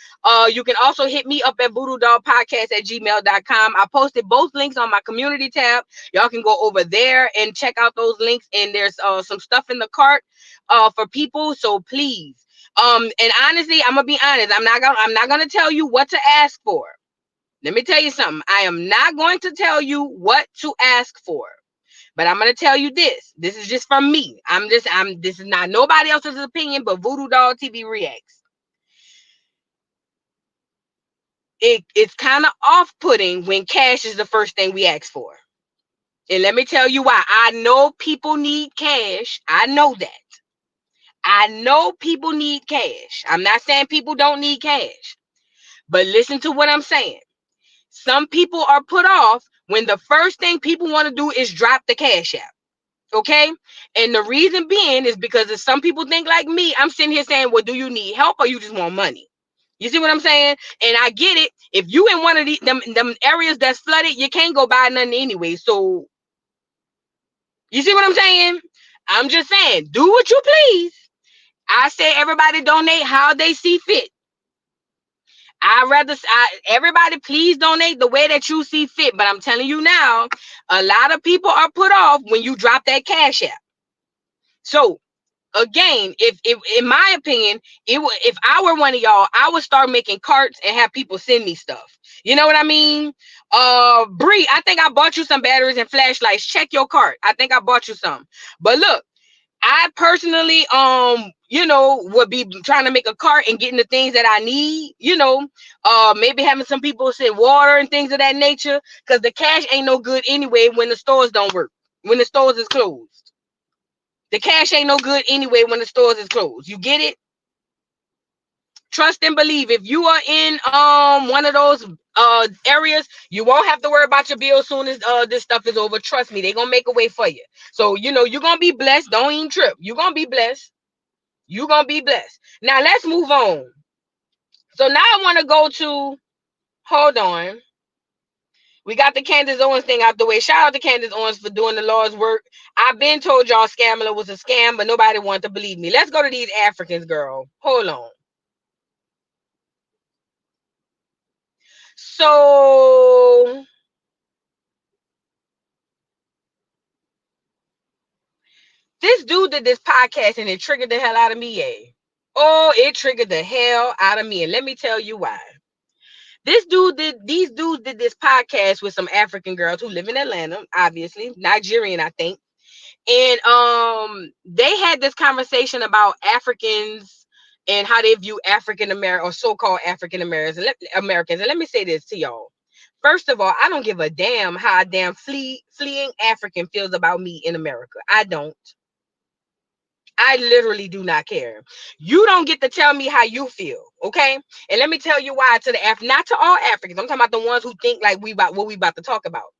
you can also hit me up at voodoodollpodcast@gmail.com. I posted both links on my community tab. Y'all can go over there and check out those links. And there's some stuff in the cart for people. So please, and honestly, I'm gonna be honest. I'm not gonna tell you what to ask for. Let me tell you something. I am not going to tell you what to ask for. But I'm gonna tell you this. This is just from me. This is not nobody else's opinion, but Voodoo Doll TV Reacts. It's kind of off-putting when cash is the first thing we ask for. And let me tell you why. I know people need cash. I know that. I know people need cash. I'm not saying people don't need cash. But listen to what I'm saying. Some people are put off when the first thing people want to do is drop the cash app. Okay? And the reason being is because if some people think like me, I'm sitting here saying, well, do you need help or you just want money? You see what I'm saying? And I get it. If you in one of them areas that's flooded, you can't go buy nothing anyway. So you see what I'm saying? I'm just saying, do what you please. I say everybody donate how they see fit. Everybody please donate the way that you see fit. But I'm telling you now, a lot of people are put off when you drop that cash app. So again, if in my opinion, if I were one of y'all, I would start making carts and have people send me stuff. You know what I mean? Bree, I think I bought you some batteries and flashlights. Check your cart. I think I bought you some. But look, I personally, would be trying to make a cart and getting the things that I need, maybe having some people send water and things of that nature, because the cash ain't no good anyway when the stores don't work, when the stores is closed. The cash ain't no good anyway when the stores is closed. You get it? Trust and believe. If you are in one of those areas, you won't have to worry about your bill soon as this stuff is over. Trust me, they're gonna make a way for you. So you're gonna be blessed. Don't even trip. You're gonna be blessed. You're gonna be blessed. Now let's move on. So now I want to go to, hold on. We got the Candace Owens thing out the way. Shout out to Candace Owens for doing the Lord's work. I've been told y'all Scamala was a scam, but nobody wanted to believe me. Let's go to these Africans, girl. Hold on. So this dude did this podcast and it triggered the hell out of me, yeah. Oh, it triggered the hell out of me. And let me tell you why. These dudes did this podcast with some African girls who live in Atlanta, obviously, Nigerian, I think. And they had this conversation about Africans and how they view African American or so-called African Americans. And let me say this to y'all. First of all, I don't give a damn how a damn fleeing African feels about me in America. I don't. I literally do not care. You don't get to tell me how you feel, okay? And let me tell you why. Not to all Africans. I'm talking about the ones who think like what we about to talk about.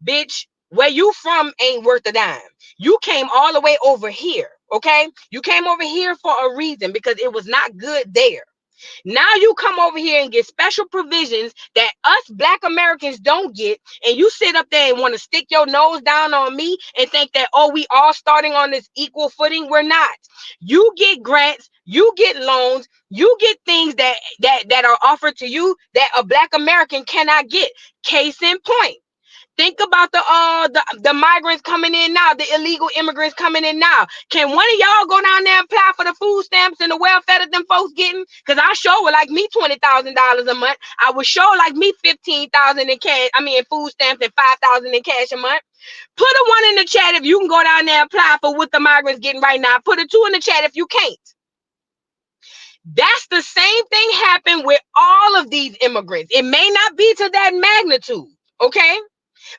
Bitch, where you from ain't worth a dime. You came all the way over here, okay? You came over here for a reason, because it was not good there. Now you come over here and get special provisions that us Black Americans don't get, and you sit up there and want to stick your nose down on me and think that, oh, we all starting on this equal footing. We're not. You get grants, you get loans, you get things that are offered to you that a Black American cannot get. Case in point. Think about the migrants coming in now, the illegal immigrants coming in now. Can one of y'all go down there and apply for the food stamps and the welfare that them folks getting? Because I sure would like me $20,000 a month. I would sure like me $15,000 in cash. I mean, in food stamps and $5,000 in cash a month. Put a 1 in the chat if you can go down there and apply for what the migrants getting right now. Put a 2 in the chat if you can't. That's the same thing happened with all of these immigrants. It may not be to that magnitude, okay?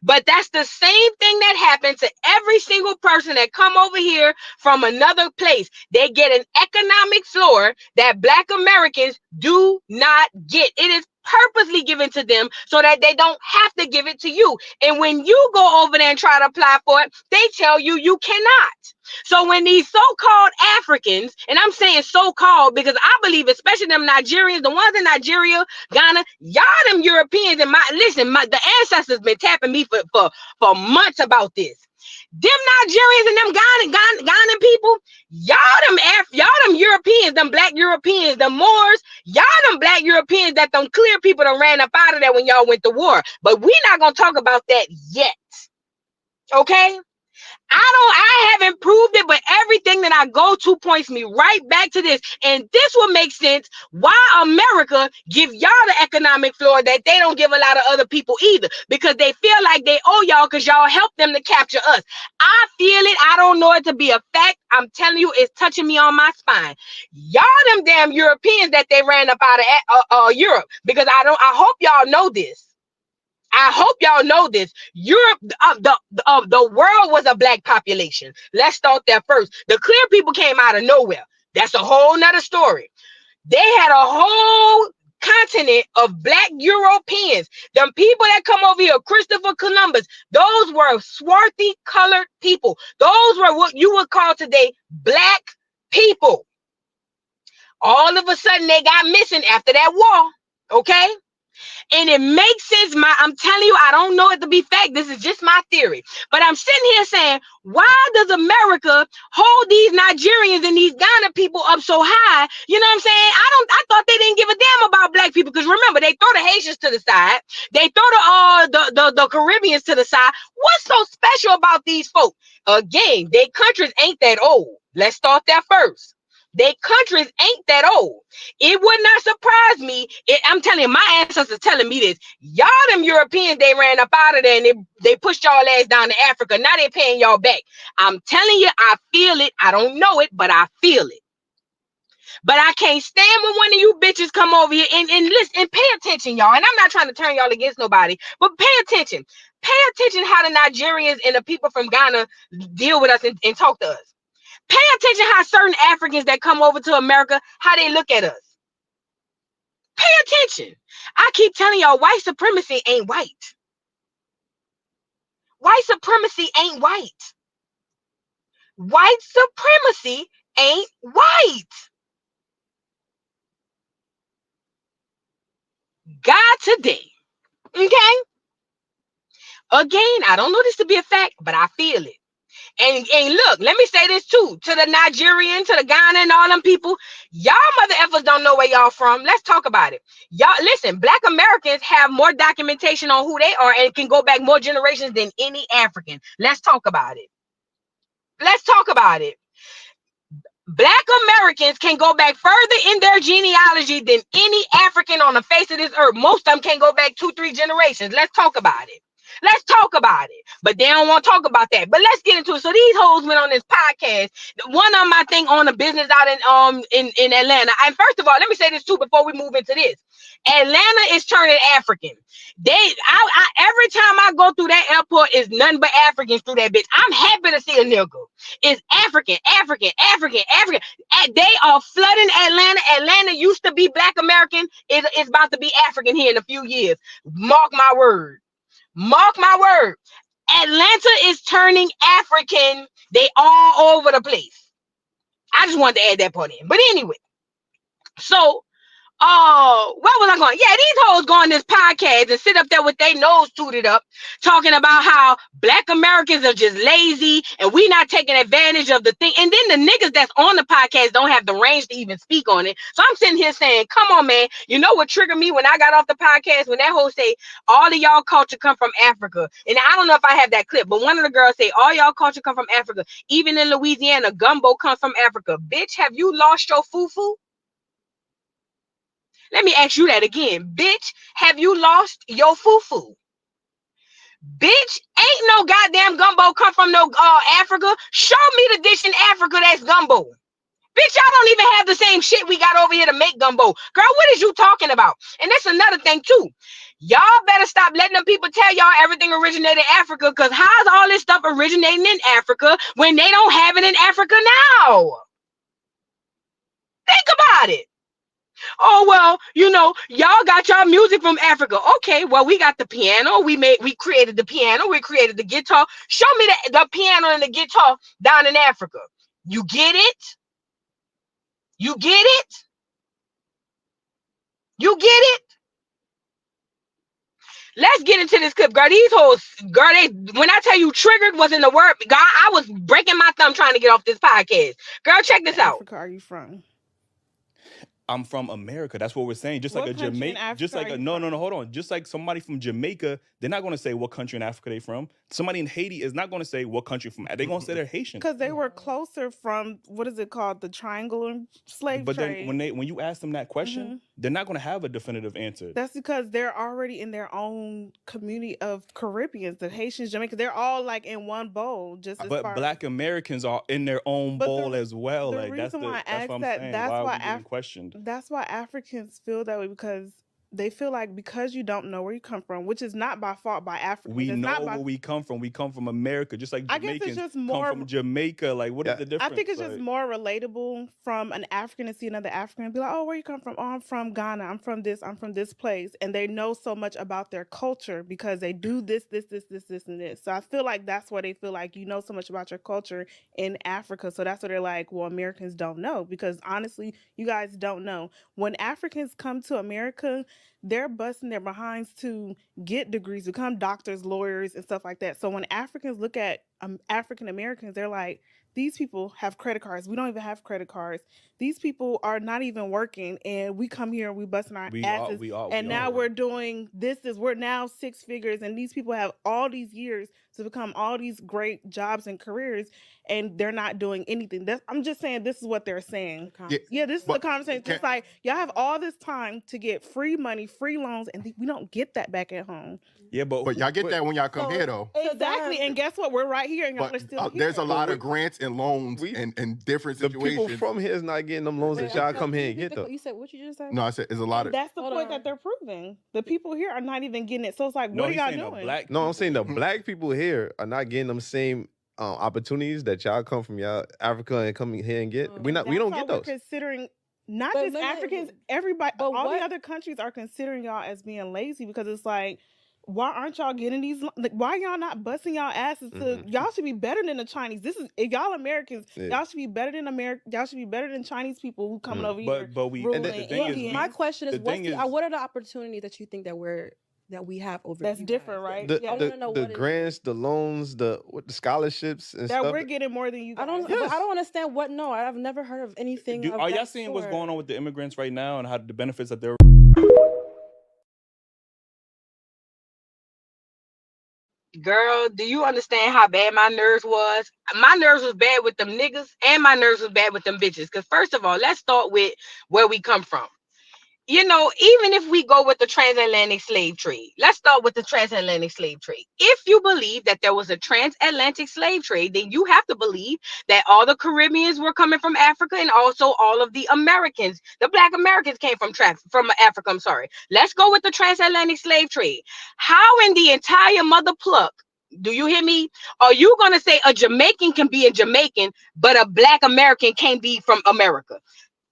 But that's the same thing that happened to every single person that come over here from another place. They get an economic floor that Black Americans do not get. It is purposely given to them so that they don't have to give it to you. And when you go over there and try to apply for it, they tell you you cannot. So when these so-called Africans, and I'm saying so-called because I believe, especially them Nigerians, the ones in Nigeria, Ghana, y'all them Europeans, and the ancestors been tapping me for months about this. Them Nigerians and them Ghanaian people, y'all them Europeans, them Black Europeans, the Moors, y'all them Black Europeans that them clear people done ran up out of there when y'all went to war. But we not gonna talk about that yet. Okay? I haven't proved it, but everything that I go to points me right back to this. And this will make sense why America give y'all the economic floor that they don't give a lot of other people either, because they feel like they owe y'all because y'all help them to capture us. I feel it. I don't know it to be a fact. I'm telling you, it's touching me on my spine. Y'all them damn Europeans that they ran up out of Europe, because I hope y'all know this. I hope y'all know this. Europe, the world was a Black population. Let's start there first. The clear people came out of nowhere. That's a whole nother story. They had a whole continent of Black Europeans. Them people that come over here, Christopher Columbus, those were swarthy colored people. Those were what you would call today Black people. All of a sudden, they got missing after that war. Okay? And it makes sense. I'm telling you, I don't know it to be fact. This is just my theory. But I'm sitting here saying, why does America hold these Nigerians and these Ghana people up so high? You know what I'm saying? I thought they didn't give a damn about black people. Because remember, they throw the Haitians to the side. They throw the Caribbeans to the side. What's so special about these folks? Again, their countries ain't that old. Let's start there first. Their countries ain't that old. It would not surprise me. I'm telling you, my ancestors telling me this. Y'all, them Europeans, they ran up out of there and they pushed y'all ass down to Africa. Now they paying y'all back. I'm telling you, I feel it. I don't know it, but I feel it. But I can't stand when one of you bitches come over here and listen and pay attention, y'all. And I'm not trying to turn y'all against nobody, but pay attention. Pay attention how the Nigerians and the people from Ghana deal with us and talk to us. Pay attention how certain Africans that come over to America, how they look at us. Pay attention. I keep telling y'all, white supremacy ain't white. White supremacy ain't white. White supremacy ain't white. God today. Okay? Again, I don't know this to be a fact, but I feel it. And look, let me say this too. To the Nigerian, to the Ghana and all them people, y'all mother effers don't know where y'all from. Let's talk about it. Y'all, listen, Black Americans have more documentation on who they are and can go back more generations than any African. Let's talk about it. Let's talk about it. Black Americans can go back further in their genealogy than any African on the face of this earth. Most of them can go back 2-3 generations. Let's talk about it. Let's talk about it. But they don't want to talk about that. But let's get into it. So these hoes went on this podcast. One of them, I think, on a business out in Atlanta. And first of all, let me say this too before we move into this. Atlanta is turning African. Every time I go through that airport, it's nothing but Africans through that bitch. I'm happy to see a nigga. It's African. They are flooding Atlanta. Atlanta used to be Black American. It's about to be African here in a few years. Mark my word. Mark my word. Atlanta is turning African. They all over the place. I just wanted to add that part in. But anyway, so where was I going? Yeah, these hoes go on this podcast and sit up there with their nose tooted up, talking about how Black Americans are just lazy and we not taking advantage of the thing. And then the niggas that's on the podcast don't have the range to even speak on it. So I'm sitting here saying, come on, man. You know what triggered me when I got off the podcast? When that hoe say, all of y'all culture come from Africa. And I don't know if I have that clip, but one of the girls say, all y'all culture come from Africa. Even in Louisiana, gumbo comes from Africa. Bitch, have you lost your fufu? Let me ask you that again. Bitch, have you lost your fufu? Bitch, ain't no goddamn gumbo come from no Africa. Show me the dish in Africa that's gumbo. Bitch, y'all don't even have the same shit we got over here to make gumbo. Girl, what is you talking about? And that's another thing too. Y'all better stop letting them people tell y'all everything originated in Africa, because how's all this stuff originating in Africa when they don't have it in Africa now? Think about it. Oh, well, you know, y'all got y'all music from Africa. Okay, well, we got the piano. We created the piano. We created the guitar. Show me the piano and the guitar down in Africa. You get it? You get it? You get it? Let's get into this clip, girl. These hoes, girl, when I tell you triggered wasn't the word, God, I was breaking my thumb trying to get off this podcast. Girl, check this out. Africa are you from? I'm from America. That's what we're saying. Just like a Jamaican, just like no, hold on. Just like somebody from Jamaica, they're not going to say what country in Africa they're from. Somebody in Haiti is not going to say what country from. They're going to say they're Haitian. Because they were closer from, what is it called, the triangular slave but trade. But then when you ask them that question, they're not going to have a definitive answer. That's because they're already in their own community of Caribbeans, the Haitians, Jamaicans. They're all like in one bowl. But Black Americans are in their own bowl as well. The reason why I asked that, that's why questioned. That's why Africans feel that way, because they feel like because you don't know where you come from, which is not by fault by Africans. We know where we come from. We come from America, just like Jamaicans come from Jamaica. Like, what is the difference? I think it's just more relatable from an African to see another African and be like, oh, where you come from? Oh, I'm from Ghana. I'm from this place. And they know so much about their culture because they do this, and this. So I feel like that's why they feel like you know so much about your culture in Africa. So that's what they're like, well, Americans don't know, because honestly, you guys don't know. When Africans come to America, they're busting their behinds to get degrees, become doctors, lawyers, and stuff like that. So when Africans look at African Americans, they're like, these people have credit cards. We don't even have credit cards. These people are not even working, and we come here and we busting our asses. Now we're doing this. We're now 6 figures, and these people have all these years to become all these great jobs and careers, and they're not doing anything. I'm just saying this is what they're saying. Yeah, this is the conversation. It's like y'all have all this time to get free money, free loans, and we don't get that back at home. Yeah, but y'all get that when y'all come here, though. Exactly, and guess what? We're right here, and y'all are still here. There's a lot of grants and loans and different situations. The people from here is not getting them loans that y'all come here and get, though. You said what you just said? No, I said there's a lot of. That's the point that they're proving. The people here are not even getting it. So it's like, what are y'all doing? I'm saying the black people here are not getting them same opportunities that y'all come from y'all Africa and come here and get. We don't get those. We're considering not just Africans, everybody, all the other countries are considering y'all as being lazy because it's like, why aren't y'all getting these? Like, why y'all not busting y'all asses to? Y'all should be better than the Chinese. If y'all Americans, y'all should be better than America. Y'all should be better than Chinese people who coming over here. But we. And the thing is, my question is, what are the opportunities that you think that we have over? That's different, right? The grants, the loans, the scholarships, and stuff. We're getting more than you guys. I don't understand what. No, I've never heard of anything. Are y'all seeing what's going on with the immigrants right now and how the benefits that they're? Girl, do you understand how bad my nerves was? My nerves was bad with them niggas, and my nerves was bad with them bitches. Because first of all, let's start with where we come from. You know, even if we go with the transatlantic slave trade, let's start with the transatlantic slave trade. If you believe that there was a transatlantic slave trade, then you have to believe that all the Caribbeans were coming from Africa, and also all of the Americans, the Black Americans came from Africa. I'm sorry. Let's go with the transatlantic slave trade. How in the entire mother pluck, do you hear me? Are you going to say a Jamaican can be a Jamaican, but a Black American can't be from America?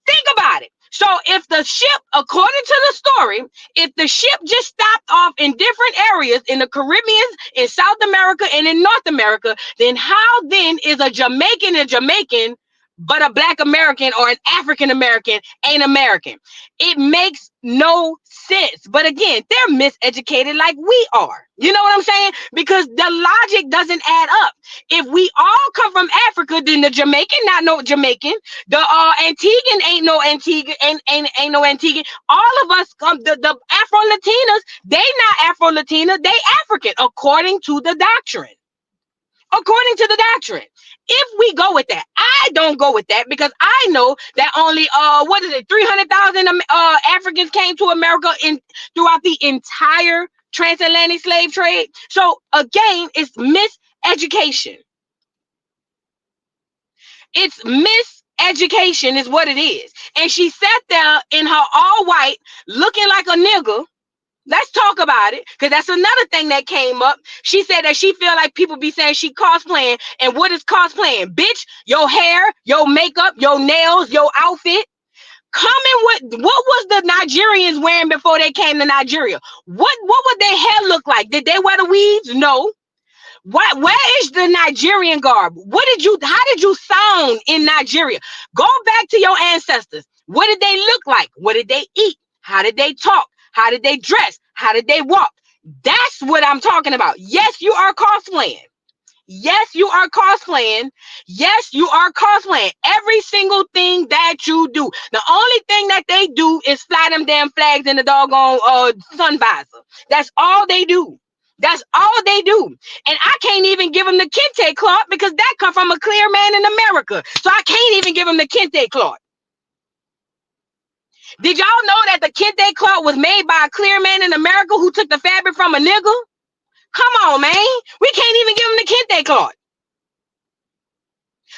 Think about it. So if the ship, according to the story, if the ship just stopped off in different areas in the Caribbean, in South America, and in North America, then how then is a Jamaican, but a Black American or an African American ain't American? It makes no sense. But again, they're miseducated like we are. You know what I'm saying? Because the logic doesn't add up. If we all come from Africa, then the Jamaican not no Jamaican, the Antiguan ain't no Antiguan, ain't no Antiguan. All of us come, the Afro Latinas, they not Afro Latina, they African according to the doctrine. According to the doctrine. If we go with that, I don't go with that because I know that only 300,000 Africans came to America throughout the entire transatlantic slave trade. So again, it's miseducation. It's miseducation is what it is. And she sat there in her all white, looking like a nigga. Let's talk about it, because that's another thing that came up. She said that she feel like people be saying she cosplaying. And what is cosplaying? Bitch, your hair, your makeup, your nails, your outfit. Coming with, what was the Nigerians wearing before they came to Nigeria? What would their hair look like? Did they wear the weaves? No. Where is the Nigerian garb? How did you sound in Nigeria? Go back to your ancestors. What did they look like? What did they eat? How did they talk? How did they dress? How did they walk? That's what I'm talking about. Yes, you are cosplaying. Yes, you are cosplaying. Yes, you are cosplaying. Every single thing that you do. The only thing that they do is fly them damn flags in the doggone sun visor. That's all they do. That's all they do. And I can't even give them the kente cloth because that come from a clear man in America. So I can't even give them the kente cloth. Did y'all know that the kente cloth was made by a clear man in America who took the fabric from a nigga? Come on, man. We can't even give him the kente cloth.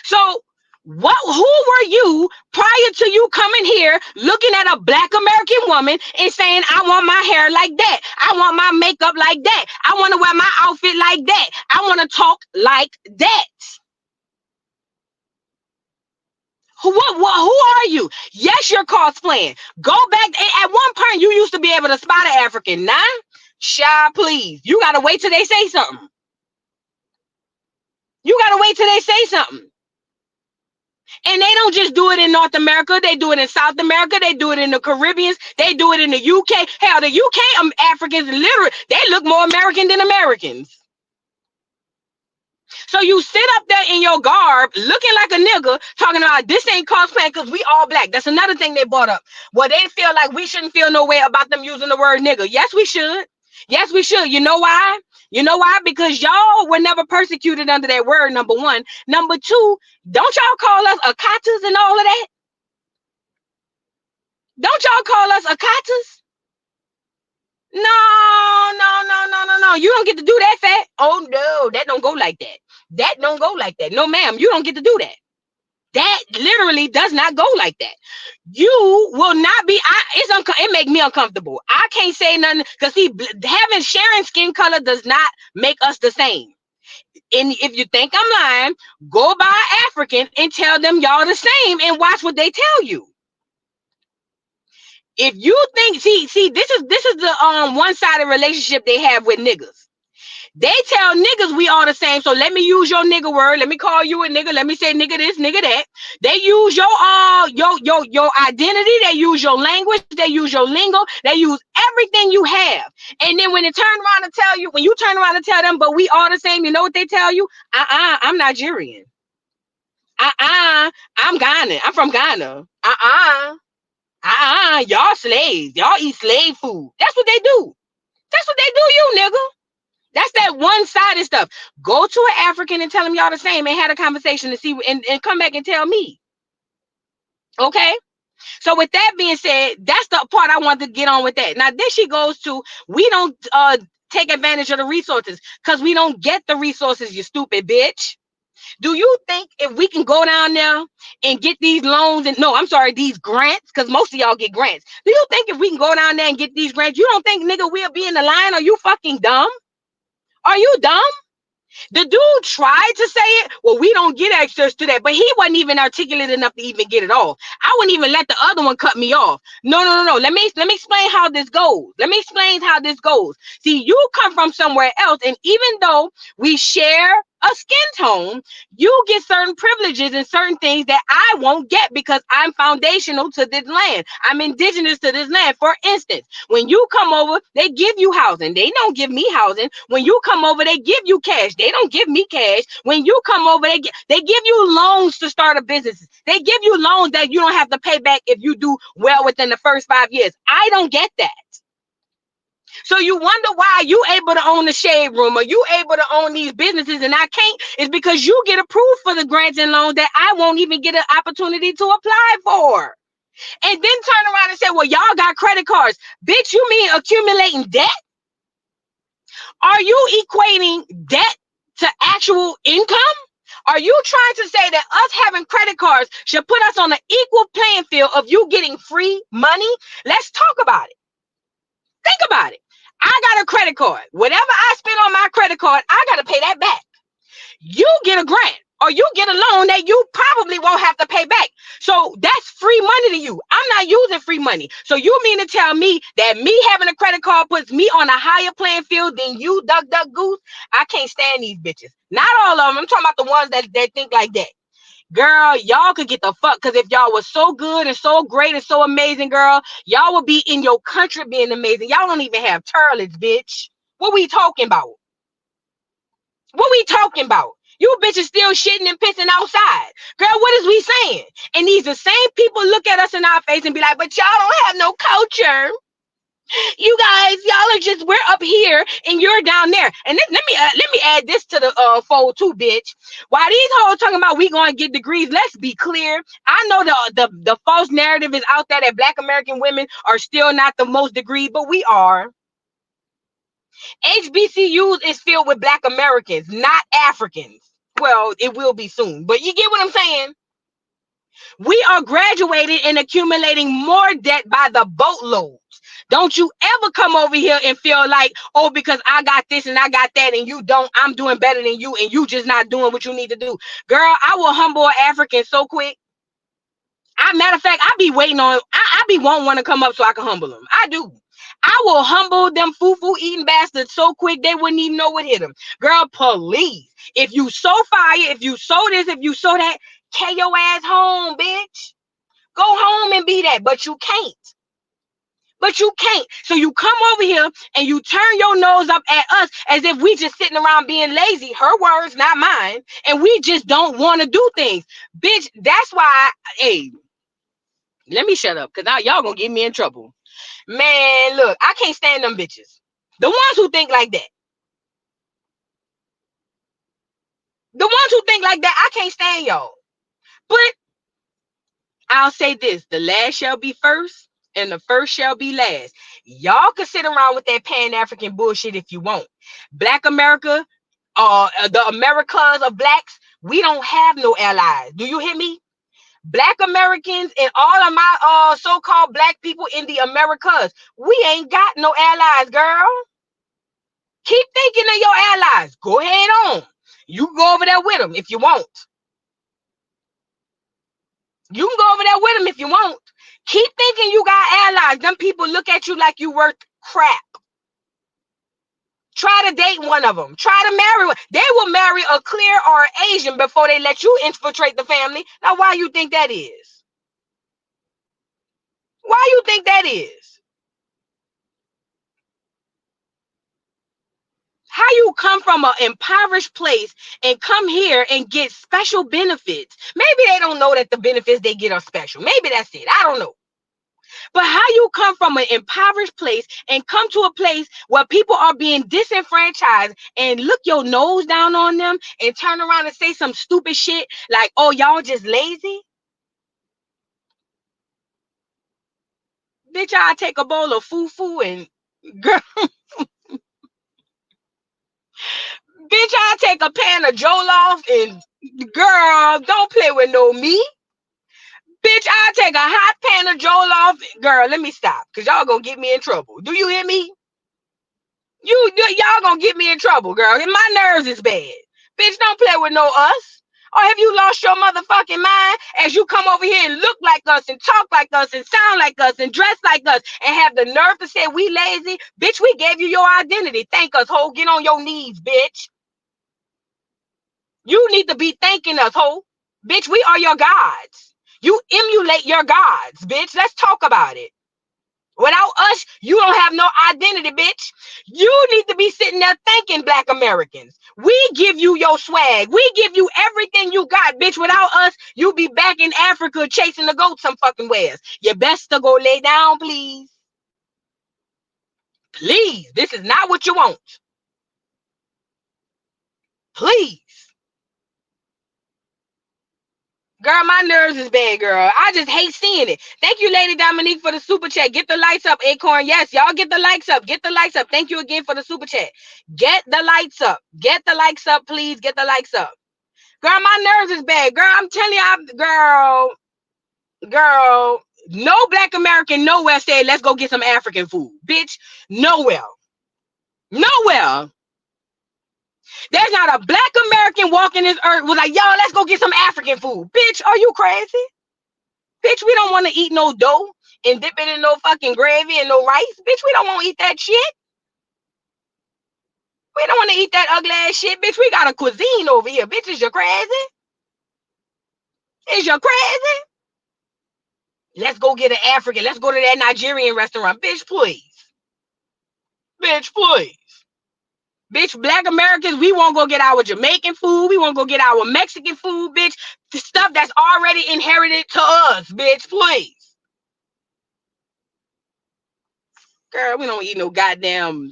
So who were you prior to you coming here looking at a Black American woman and saying, I want my hair like that. I want my makeup like that. I want to wear my outfit like that. I want to talk like that. Who are you? Yes, you're cosplaying. Go back. At one point, you used to be able to spot an African. Nah, shy, please. You got to wait till they say something. You got to wait till they say something. And they don't just do it in North America. They do it in South America. They do it in the Caribbean. They do it in the UK. Hell, the UK Africans, literally, they look more American than Americans. So you sit up there in your garb, looking like a nigga, talking about this ain't cosplay because we all black. That's another thing they brought up. Well, they feel like we shouldn't feel no way about them using the word nigga. Yes, we should. Yes, we should. You know why? You know why? Because y'all were never persecuted under that word, number one. Number two, don't y'all call us akatas and all of that? Don't y'all call us akatas? No. You don't get to do that, fat. Oh, no, that don't go like that. That don't go like that. No, ma'am, you don't get to do that. That literally does not go like that. You will not be. It make me uncomfortable. I can't say nothing because sharing skin color does not make us the same. And if you think I'm lying, go buy African and tell them y'all the same and watch what they tell you. If you think, see, this is the one-sided relationship they have with niggas. They tell niggas we all the same. So let me use your nigga word. Let me call you a nigga. Let me say nigga this, nigga that. They use your identity. They use your language. They use your lingo. They use everything you have. And then when you turn around and tell them, but we all the same, you know what they tell you? I'm Nigerian. I'm Ghana. I'm from Ghana. Y'all slaves. Y'all eat slave food. That's what they do. That's what they do, you nigga. That's that one-sided stuff. Go to an African and tell them y'all the same and have a conversation to see and come back and tell me. Okay? So with that being said, that's the part I want to get on with that. Now, then she goes to, we don't take advantage of the resources because we don't get the resources, you stupid bitch. Do you think if we can go down there and get these loans these grants, because most of y'all get grants. Do you think if we can go down there and get these grants, you don't think, nigga, we'll be in the line? Are you fucking dumb? Are you dumb? The dude tried to say it. Well, we don't get access to that, but he wasn't even articulate enough to even get it off. I wouldn't even let the other one cut me off. No. Let me explain how this goes. See, you come from somewhere else, and even though we share a skin tone, you get certain privileges and certain things that I won't get because I'm foundational to this land. I'm indigenous to this land. For instance, when you come over, they give you housing. They don't give me housing. When you come over, they give you cash. They don't give me cash. When you come over, they give you loans to start a business. They give you loans that you don't have to pay back if you do well within the first 5 years. I don't get that. So you wonder why you able to own the shade room or you able to own these businesses and I can't. It's because you get approved for the grants and loans that I won't even get an opportunity to apply for. And then turn around and say, well, y'all got credit cards. Bitch, you mean accumulating debt? Are you equating debt to actual income? Are you trying to say that us having credit cards should put us on an equal playing field of you getting free money? Let's talk about it. Think about it. I got a credit card. Whatever I spend on my credit card, I got to pay that back. You get a grant or you get a loan that you probably won't have to pay back. So that's free money to you. I'm not using free money. So you mean to tell me that me having a credit card puts me on a higher playing field than you, duck, goose? I can't stand these bitches. Not all of them. I'm talking about the ones that think like that. Girl, y'all could get the fuck, because if y'all was so good and so great and so amazing, girl, y'all would be in your country being amazing. Y'all don't even have toilets, bitch. What we talking about? What we talking about? You bitches still shitting and pissing outside. Girl, what is we saying? And these the same people look at us in our face and be like, but y'all don't have no culture. You guys, y'all are just, we're up here and you're down there. And let me add this to the fold too, bitch. While these hoes talking about we going to get degrees, let's be clear. I know the false narrative is out there that Black American women are still not the most degreed, but we are. HBCUs is filled with Black Americans, not Africans. Well, it will be soon, but you get what I'm saying? We are graduating and accumulating more debt by the boatloads. Don't you ever come over here and feel like, oh, because I got this and I got that and you don't, I'm doing better than you and you just not doing what you need to do. Girl, I will humble an African so quick. Matter of fact, I be waiting on, I be wanting one to come up so I can humble them. I do. I will humble them foo-foo eating bastards so quick they wouldn't even know what hit them. Girl, please. If you so fire, if you so this, if you so that, Carry your ass home, bitch. Go home and be that, but you can't. But you can't. So you come over here and you turn your nose up at us as if we just sitting around being lazy. Her words, not mine. And we just don't want to do things. Bitch, that's why, hey, let me shut up, because now y'all gonna get me in trouble. Man, look, I can't stand them bitches. The ones who think like that. The ones who think like that, I can't stand y'all. But I'll say this, the last shall be first and the first shall be last. Y'all can sit around with that Pan-African bullshit if you want. Black America, the Americas of blacks, we don't have no allies. Do you hear me? Black Americans and all of my so-called black people in the Americas, we ain't got no allies, girl. Keep thinking of your allies. Go ahead on. You can go over there with them if you want. You can go over there with them if you want. Keep thinking you got allies. Them people look at you like you worth crap. Try to date one of them. Try to marry one. They will marry a clear or an Asian before they let you infiltrate the family. Now, why you think that is? Why you think that is? How you come from an impoverished place and come here and get special benefits? Maybe they don't know that the benefits they get are special. Maybe that's it. I don't know. But how you come from an impoverished place and come to a place where people are being disenfranchised and look your nose down on them and turn around and say some stupid shit like, oh, y'all just lazy? Bitch, I'll take a bowl of fufu and girl. Bitch, I'll take a pan of jollof and girl, don't play with no me. Bitch, I'll take a hot pan of jollof. Girl, let me stop, because y'all gonna get me in trouble. Do you hear me? Y'all gonna get me in trouble, girl. And my nerves is bad. Bitch, don't play with no us. Or have you lost your motherfucking mind as you come over here and look like us and talk like us and sound like us and dress like us and have the nerve to say we lazy? Bitch, we gave you your identity. Thank us, ho. Get on your knees, bitch. You need to be thanking us, ho. Bitch, we are your gods. You emulate your gods, bitch. Let's talk about it. Without us, you don't have no identity, bitch. You need to be sitting there thanking Black Americans. We give you your swag. We give you everything you got, bitch. Without us, you be back in Africa chasing the goats some fucking ways. You best to go lay down, please. Please. This is not what you want. Please. Girl, my nerves is bad, girl. I just hate seeing it. Thank you, Lady Dominique, for the super chat. Get the lights up, Acorn. Yes, y'all get the likes up. Get the likes up. Thank you again for the super chat. Get the lights up. Get the likes up, please. Get the likes up. Girl, my nerves is bad. Girl, I'm telling you, girl, no Black American nowhere said, let's go get some African food. Bitch, nowhere. Nowhere. There's not a Black American walking this earth was like, y'all, let's go get some African food. Bitch, are you crazy? Bitch, we don't want to eat no dough and dip it in no fucking gravy and no rice. Bitch, we don't want to eat that shit. We don't want to eat that ugly ass shit. Bitch, we got a cuisine over here. Bitch, is you crazy? Is you crazy? Let's go get an African. Let's go to that Nigerian restaurant. Bitch, please. Bitch, please. Bitch, Black Americans, we won't go get our Jamaican food. We won't go get our Mexican food, bitch. The stuff that's already inherited to us, bitch, please. Girl, we don't eat no goddamn,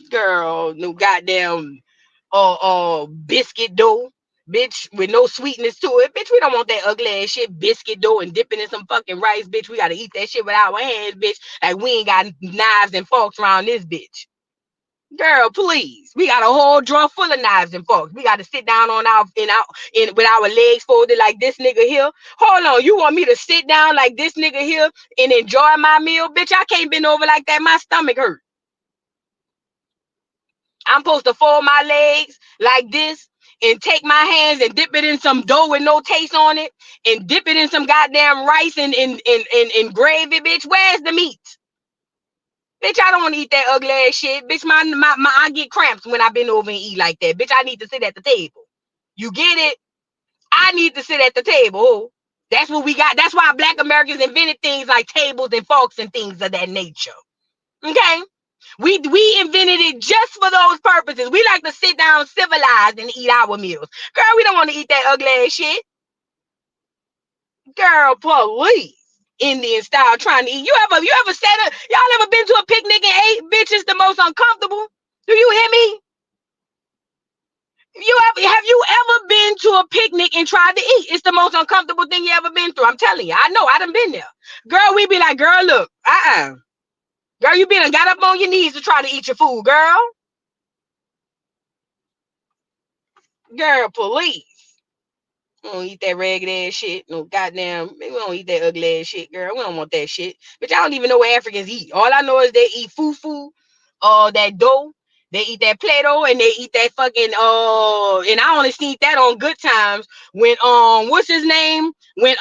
biscuit dough, bitch, with no sweetness to it. Bitch, we don't want that ugly ass shit, biscuit dough and dipping in some fucking rice, bitch. We gotta eat that shit with our hands, bitch. Like we ain't got knives and forks around this bitch. Girl, please. We got a whole drawer full of knives and forks. We got to sit down on with our legs folded like this nigga here. Hold on, you want me to sit down like this nigga here and enjoy my meal? Bitch, I can't bend over like that. My stomach hurt. I'm supposed to fold my legs like this and take my hands and dip it in some dough with no taste on it and dip it in some goddamn rice and gravy, bitch. Where's the meat? Bitch, I don't want to eat that ugly ass shit. Bitch, I get cramps when I bend over and eat like that. Bitch, I need to sit at the table. You get it? I need to sit at the table. That's what we got. That's why Black Americans invented things like tables and forks and things of that nature. Okay? We invented it just for those purposes. We like to sit down civilized and eat our meals. Girl, we don't want to eat that ugly ass shit. Girl, police. Indian style trying to eat. You ever sat up? Y'all ever been to a picnic and ate? Bitch, it's the most uncomfortable. Do you hear me? Have you ever been to a picnic and tried to eat? It's the most uncomfortable thing you ever been through. I'm telling you. I know. I done been there. Girl, we be like, girl, look. Girl, you been and got up on your knees to try to eat your food, girl. Girl, police. We don't eat that ragged ass shit. No goddamn. We don't eat that ugly ass shit, girl. We don't want that shit. But y'all don't even know what Africans eat. All I know is they eat fufu, that dough. They eat that Play-Doh and they eat that fucking and I only seen that on Good Times when what's his name? When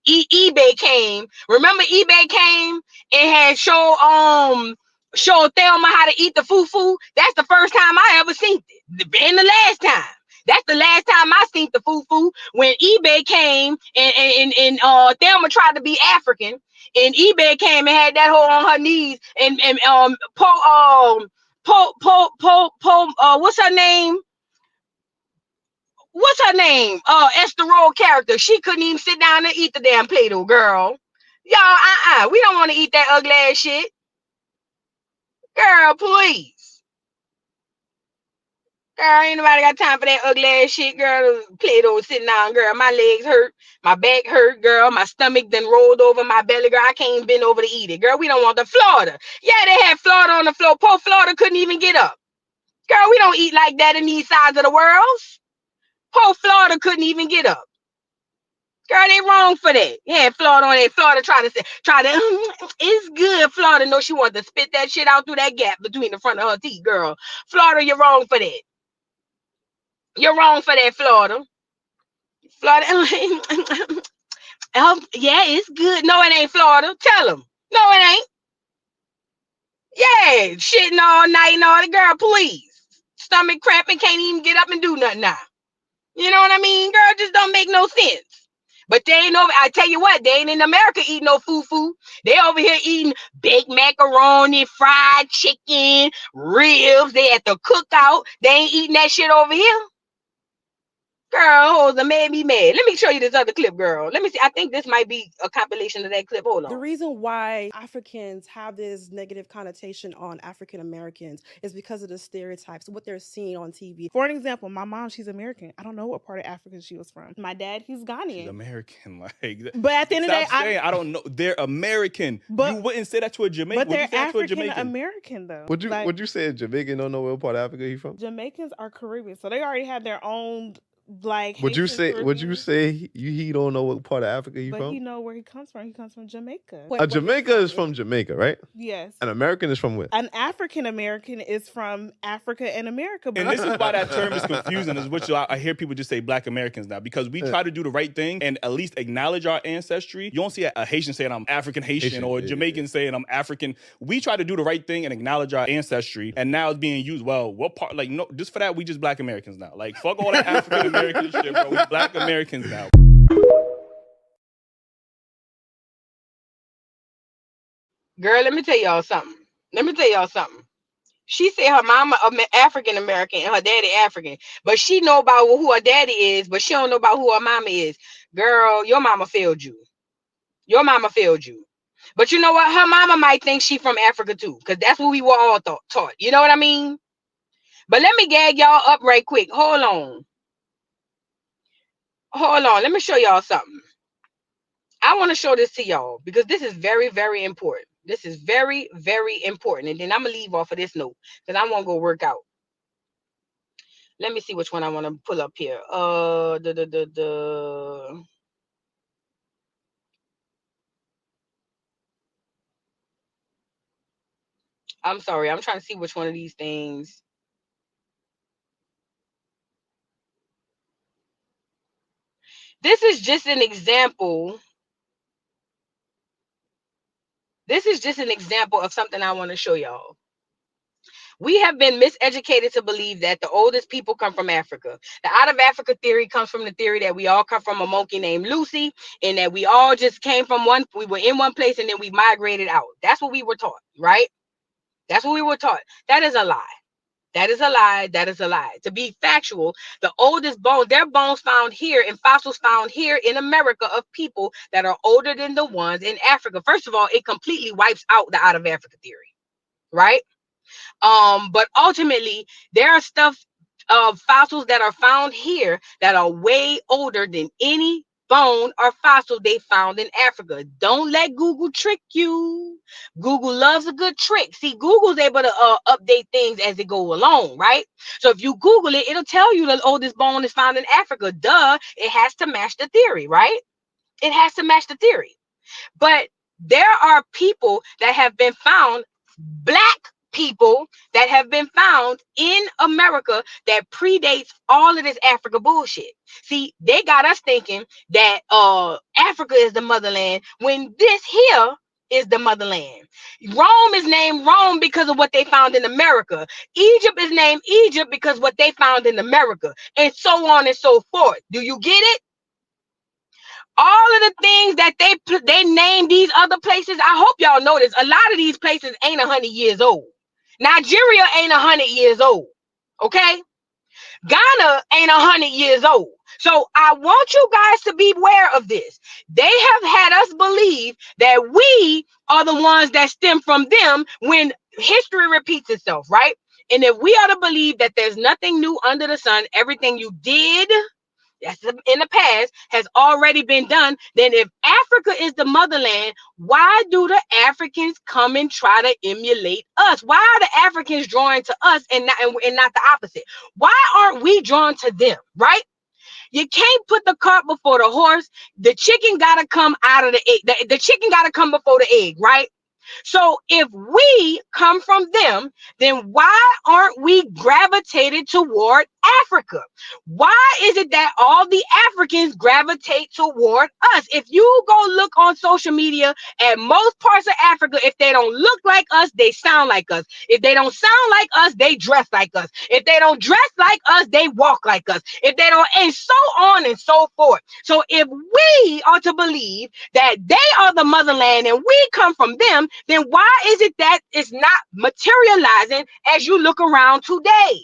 eBay came. Remember eBay came and had showed Thelma how to eat the fufu? That's the first time I ever seen it. And the last time. That's the last time I seen the fufu when eBay came and Thelma tried to be African and eBay came and had that hoe on her knees and what's her name? What's her name? Esther Roll character. She couldn't even sit down and eat the damn Play-Doh, girl. Y'all, we don't want to eat that ugly ass shit. Girl, please. Girl, ain't nobody got time for that ugly ass shit, girl. Play-Doh sitting down, girl. My legs hurt. My back hurt, girl. My stomach then rolled over my belly, girl. I can't even bend over to eat it. Girl, we don't want the Florida. Yeah, they had Florida on the floor. Poor Florida couldn't even get up. Girl, we don't eat like that in these sides of the world. Poor Florida couldn't even get up. Girl, they wrong for that. Yeah, Florida on that. Florida try to it's good. Florida know she wanted to spit that shit out through that gap between the front of her teeth, girl. Florida, you're wrong for that. You're wrong for that, Florida. Florida. Yeah, it's good. No, it ain't Florida. Tell them. No, it ain't. Yeah, shitting all night and all the girl, please. Stomach cramping, can't even get up and do nothing now. You know what I mean? Girl, just don't make no sense. But they ain't over. I tell you what, they ain't in America eating no fufu. They over here eating baked macaroni, fried chicken, ribs. They at the cookout. They ain't eating that shit over here. Girl, hoes are made me mad. Let me show you this other clip, girl. Let me see. I think this might be a compilation of that clip. Hold on. The reason why Africans have this negative connotation on African Americans is because of the stereotypes, what they're seeing on TV. For an example, my mom, she's American. I don't know what part of Africa she was from. My dad, he's Ghanaian. She's American, like. But at the end of the day, I don't know. They're American. But you wouldn't say that to a Jamaican. But they're African American, though. Would you say a Jamaican don't know what part of Africa he's from? Jamaicans are Caribbean, so they already have their own. Like, would you say he don't know what part of Africa he's from? But he know where he comes from. He comes from Jamaica. Jamaica is from Jamaica, right? Yes. An American is from where? An African American is from Africa and America. And this is why that term is confusing. Is which I hear people just say Black Americans now because we try to do the right thing and at least acknowledge our ancestry. You don't see a Haitian saying I'm African Haitian or a Jamaican saying I'm African. We try to do the right thing and acknowledge our ancestry, and now it's being used. Well, what part? Like, no, just for that, we just Black Americans now. Like, fuck all that African American shit, bro. We Black Americans now. Girl, let me tell y'all something. She said her mama African American and her daddy African, but she know about who her daddy is, but she don't know about who her mama is. Girl, your mama failed you. But you know what? Her mama might think she from Africa too, because that's what we were all taught. You know what I mean? But let me gag y'all up right quick. Hold on. Let me show y'all something. I want to show this to y'all because this is very, very important. This is very, very important. And then I'm going to leave off of this note because I want to go work out. Let me see which one I want to pull up here. I'm sorry. I'm trying to see which one of these things. This is just an example. This is just an example of something I want to show y'all. We have been miseducated to believe that the oldest people come from Africa. The out of Africa theory comes from the theory that we all come from a monkey named Lucy, and that we all just came from we were in one place and then we migrated out. That's what we were taught, right? That's what we were taught. That is a lie. That is a lie. That is a lie. To be factual, the oldest bone, their bones found here and fossils found here in America of people that are older than the ones in Africa. First of all, it completely wipes out the out of Africa theory, right? But ultimately, there are fossils that are found here that are way older than any bone or fossil they found in Africa. Don't let Google trick you. Google loves a good trick. See, Google's able to update things as they go along, right? So if you Google it, it'll tell you the oldest bone is found in Africa. Duh, it has to match the theory, right? It has to match the theory. But there are people that have been found, black people that have been found in America that predates all of this Africa bullshit. See, they got us thinking that Africa is the motherland when this here is the motherland. Rome is named Rome because of what they found in America. Egypt is named Egypt because of what they found in America, and so on and so forth. Do you get it? All of the things that they name these other places, I hope y'all notice a lot of these places ain't 100 years old. Nigeria ain't 100 years old. Okay? Ghana ain't 100 years old. So I want you guys to be aware of this. They have had us believe that we are the ones that stem from them when history repeats itself, right? And if we are to believe that there's nothing new under the sun, everything you did that's in the past has already been done, then if Africa is the motherland, why do the Africans come and try to emulate us? Why are the Africans drawn to us and not the opposite? Why aren't we drawn to them, right? You can't put the cart before the horse. The chicken got to come out of the egg. The chicken got to come before the egg, right? So if we come from them, then why aren't we gravitated toward Africa? Why is it that all the Africans gravitate toward us? If you go look on social media at most parts of Africa, if they don't look like us, they sound like us. If they don't sound like us, they dress like us. If they don't dress like us, they walk like us. If they don't, and so on and so forth. So if we are to believe that they are the motherland and we come from them, then why is it that it's not materializing as you look around today?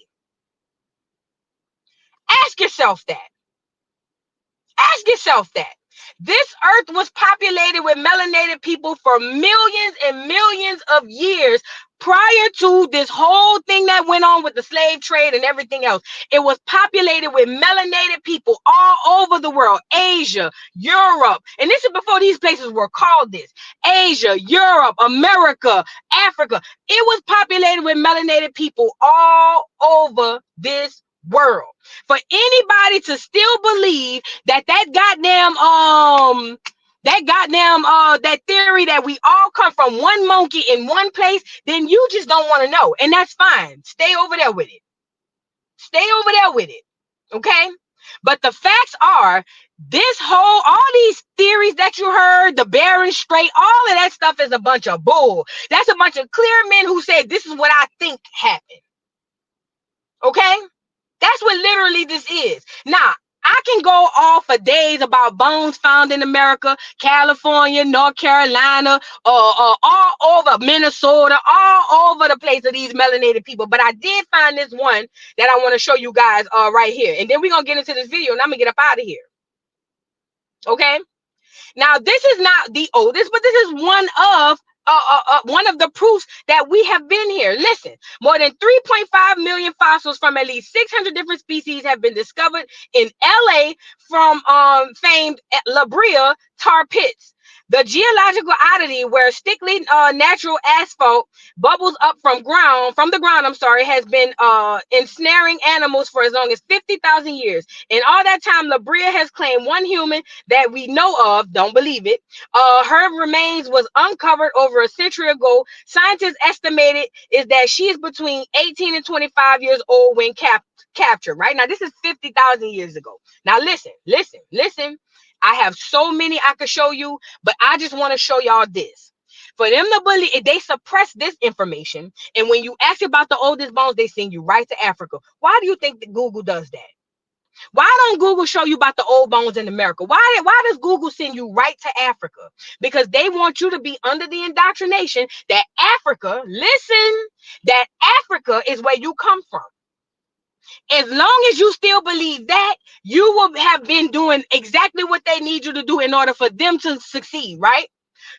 Ask yourself that. Ask yourself that. This earth was populated with melanated people for millions and millions of years prior to this whole thing that went on with the slave trade and everything else. It was populated with melanated people all over the world. Asia, Europe, and this is before these places were called this. Asia, Europe, America, Africa. It was populated with melanated people all over this world. For anybody to still believe that that theory that we all come from one monkey in one place, then you just don't want to know, and that's fine. Stay over there with it. Stay over there with it. Okay? But the facts are, all these theories that you heard, the Bering Strait, all of that stuff is a bunch of bull. That's a bunch of clear men who said, this is what I think happened. Okay? That's what literally this is. Now, I can go off for days about bones found in America, California, North Carolina, all over Minnesota, all over the place of these melanated people. But I did find this one that I want to show you guys right here. And then we're going to get into this video and I'm going to get up out of here. Okay? Now, this is not the oldest, but this is one of the proofs that we have been here. Listen, more than 3.5 million fossils from at least 600 different species have been discovered in LA from famed La Brea tar pits. The geological oddity where stickly natural asphalt bubbles up from the ground, has been ensnaring animals for as long as 50,000 years. In all that time, La Brea has claimed one human that we know of, don't believe it. Her remains was uncovered over a century ago. Scientists estimated is that she is between 18 and 25 years old when captured. Right now, this is 50,000 years ago. Now, listen. I have so many I could show you, but I just want to show y'all this. For them to believe, they suppress this information. And when you ask about the oldest bones, they send you right to Africa. Why do you think that Google does that? Why don't Google show you about the old bones in America? Why does Google send you right to Africa? Because they want you to be under the indoctrination that Africa, listen, that Africa is where you come from. As long as you still believe that, you will have been doing exactly what they need you to do in order for them to succeed, right?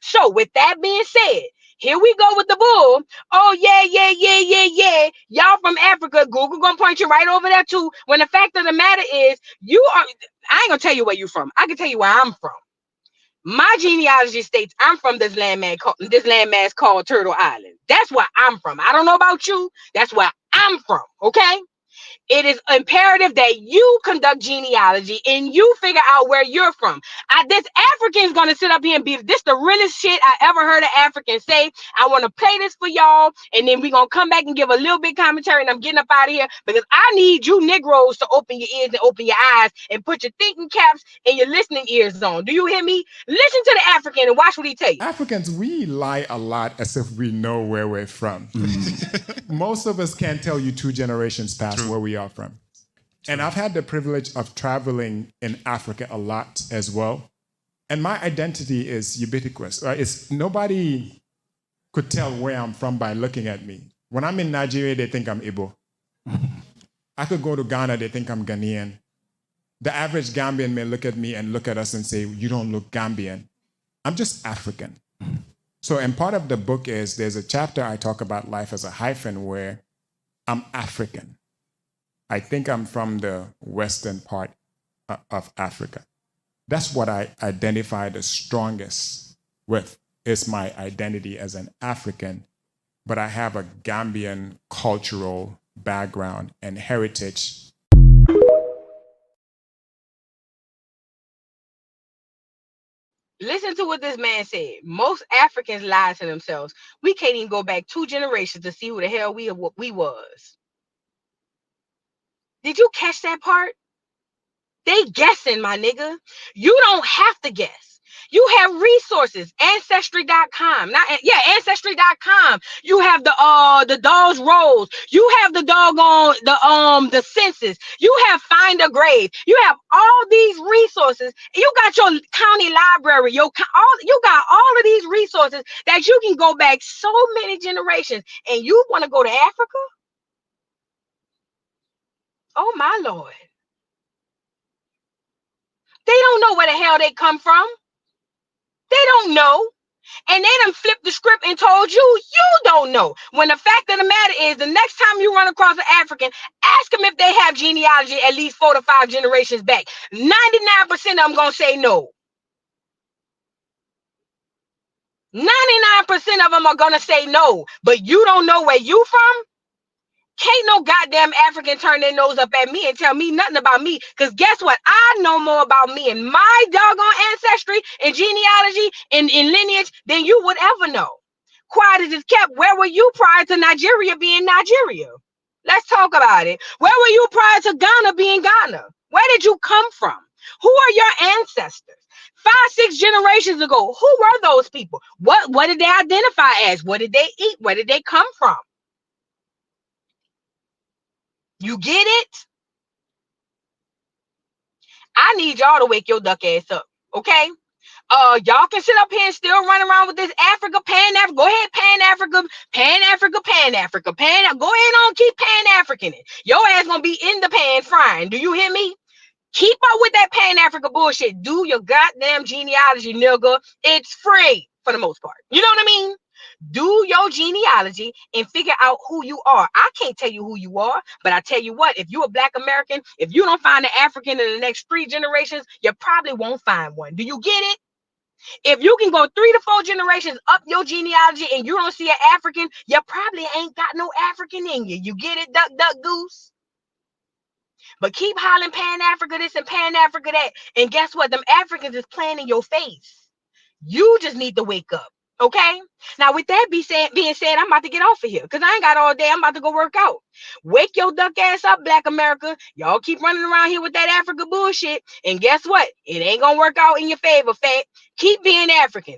So with that being said, here we go with the bull. Oh, yeah. Y'all from Africa. Google gonna point you right over there too. When the fact of the matter is, I ain't gonna tell you where you from. I can tell you where I'm from. My genealogy states I'm from this landmass called Turtle Island. That's where I'm from. I don't know about you. That's where I'm from. Okay. It is imperative that you conduct genealogy and you figure out where you're from. This African's going to sit up here and be this the realest shit I ever heard an African say. I want to play this for y'all, and then we're going to come back and give a little bit commentary, and I'm getting up out of here because I need you Negroes to open your ears and open your eyes and put your thinking caps and your listening ears on. Do you hear me? Listen to the African and watch what he tell you. Africans, we lie a lot as if we know where we're from. Most of us can't tell you 2 generations past where we are from. And I've had the privilege of traveling in Africa a lot as well. And my identity is ubiquitous. Right? Nobody could tell where I'm from by looking at me. When I'm in Nigeria, they think I'm Igbo. I could go to Ghana, they think I'm Ghanaian. The average Gambian may look at me and look at us and say, you don't look Gambian. I'm just African. So, and part of the book is there's a chapter I talk about life as a hyphen where I'm African. I think I'm from the western part of Africa. That's what I identify the strongest with, is my identity as an African, but I have a Gambian cultural background and heritage. Listen to what this man said. Most Africans lie to themselves. We can't even go back 2 generations to see who the hell we was. Did you catch that part? They guessing, my nigga. You don't have to guess. You have resources. Ancestry.com. Ancestry.com. You have the dog's rolls. You have the doggone the census. You have Find a Grave. You have all these resources. You got your county library. You got all of these resources that you can go back so many generations. And you want to go to Africa? Oh my Lord. They don't know where the hell they come from. They don't know. And they done flipped the script and told you don't know. When the fact of the matter is, the next time you run across an African, ask them if they have genealogy at least 4 to 5 generations back. 99% of them gonna say no. 99% of them are gonna say no. But you don't know where you from? Can't no goddamn African turn their nose up at me and tell me nothing about me. Because guess what? I know more about me and my doggone ancestry and genealogy and lineage than you would ever know. Quiet as it's kept, where were you prior to Nigeria being Nigeria? Let's talk about it. Where were you prior to Ghana being Ghana? Where did you come from? Who are your ancestors? 5, 6 generations ago, who were those people? What did they identify as? What did they eat? Where did they come from? You get it? I need y'all to wake your duck ass up, okay? Y'all can sit up here and still run around with this Africa, Pan-Africa. Go ahead, Pan-Africa, Pan-Africa, Pan-Africa, Go ahead on, keep Pan-Africaning. Your ass gonna be in the pan frying. Do you hear me? Keep up with that Pan-Africa bullshit. Do your goddamn genealogy, nigga. It's free for the most part. You know what I mean? Do your genealogy and figure out who you are. I can't tell you who you are, but I tell you what, if you're a Black American, if you don't find an African in the next 3 generations, you probably won't find one. Do you get it? If you can go 3 to 4 generations up your genealogy and you don't see an African, you probably ain't got no African in you. You get it, duck, duck, goose? But keep hollering Pan-Africa this and Pan-Africa that. And guess what? Them Africans is playing in your face. You just need to wake up. Okay? Now, with that being said, I'm about to get off of here because I ain't got all day. I'm about to go work out. Wake your duck ass up, Black America. Y'all keep running around here with that Africa bullshit. And guess what? It ain't going to work out in your favor, fat. Keep being African.